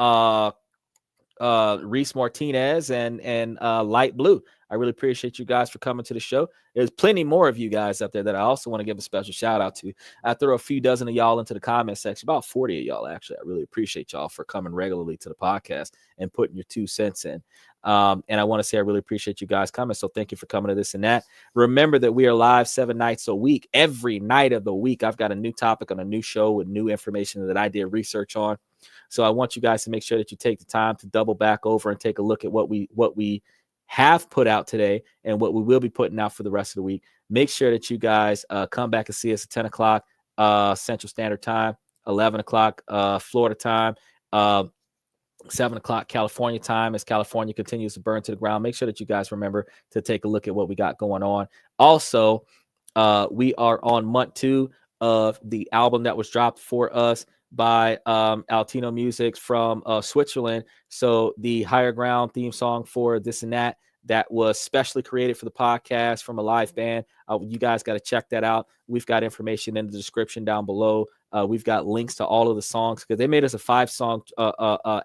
Reese Martinez and Light Blue. I really appreciate you guys for coming to the show. There's plenty more of you guys up there that I also want to give a special shout out to. I throw a few dozen of y'all into the comment section, about 40 of y'all actually. I really appreciate y'all for coming regularly to the podcast and putting your 2 cents in. And I want to say I really appreciate you guys coming. So thank you for coming to this and that. Remember that we are live 7 nights a week. Every night of the week, I've got a new topic on a new show with new information that I did research on. So I want you guys to make sure that you take the time to double back over and take a look at what we have put out today and what we will be putting out for the rest of the week. Make sure that you guys come back and see us at 10 o'clock Central Standard Time, 11 o'clock Florida time, 7 o'clock California time, as California continues to burn to the ground. Make sure that you guys remember to take a look at what we got going on. Also, we are on month 2 of the album that was dropped for us by alanito.music from Switzerland. So the Higher Ground theme song for this and that was specially created for the podcast from a live band. You guys got to check that out. We've got information in the description down below. We've got links to all of the songs because they made us a 5-song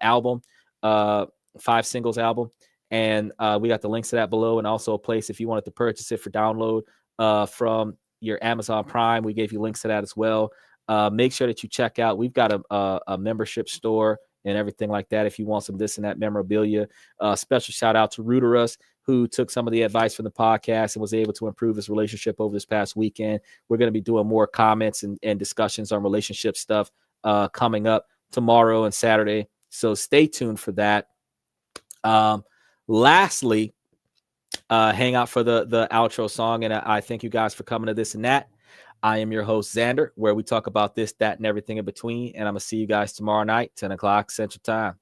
album, 5 singles album. And we got the links to that below, and also a place if you wanted to purchase it for download from your Amazon Prime. We gave you links to that as well. Make sure that you check out. We've got a membership store and everything like that if you want some this and that memorabilia. Special shout out to Rooterus, who took some of the advice from the podcast and was able to improve his relationship over this past weekend. We're going to be doing more comments and discussions on relationship stuff coming up tomorrow and Saturday. So stay tuned for that. Lastly, hang out for the outro song. And I thank you guys for coming to this and that. I am your host, Xander, where we talk about this, that, and everything in between. And I'm going to see you guys tomorrow night, 10 o'clock Central Time.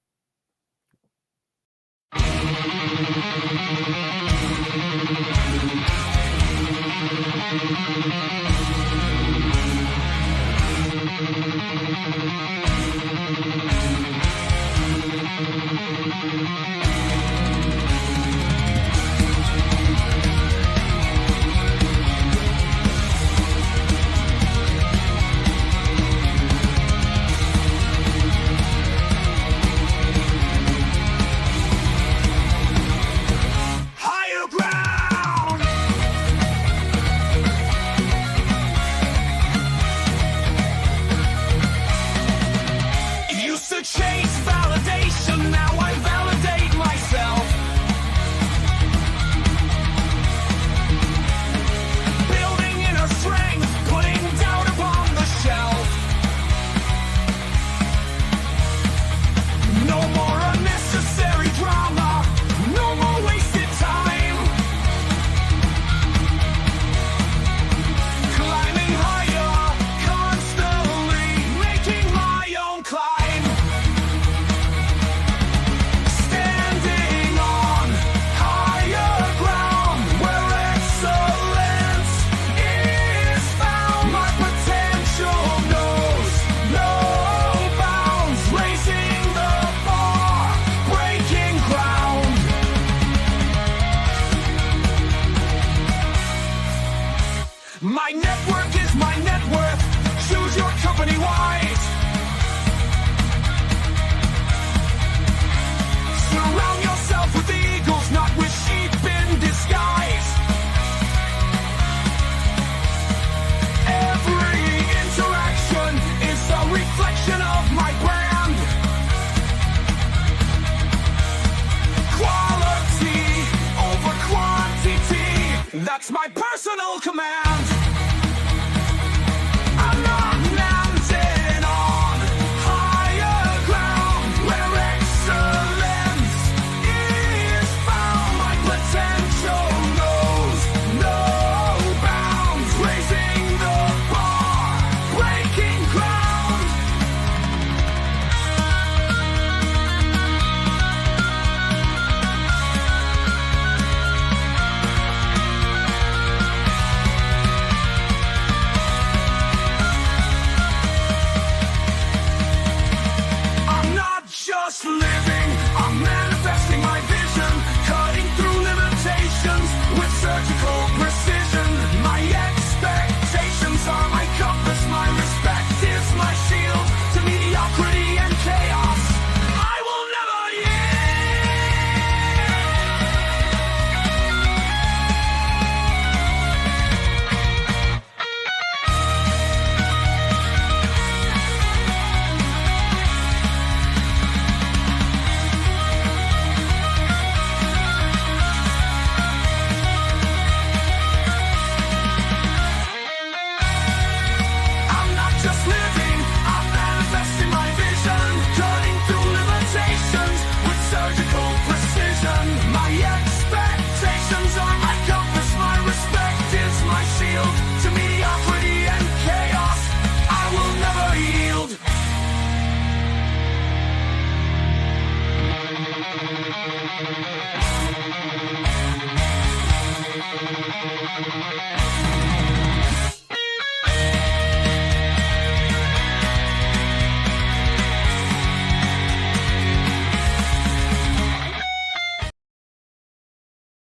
Higher ground. Used to chase validation, now I validate That's my personal command. I'm not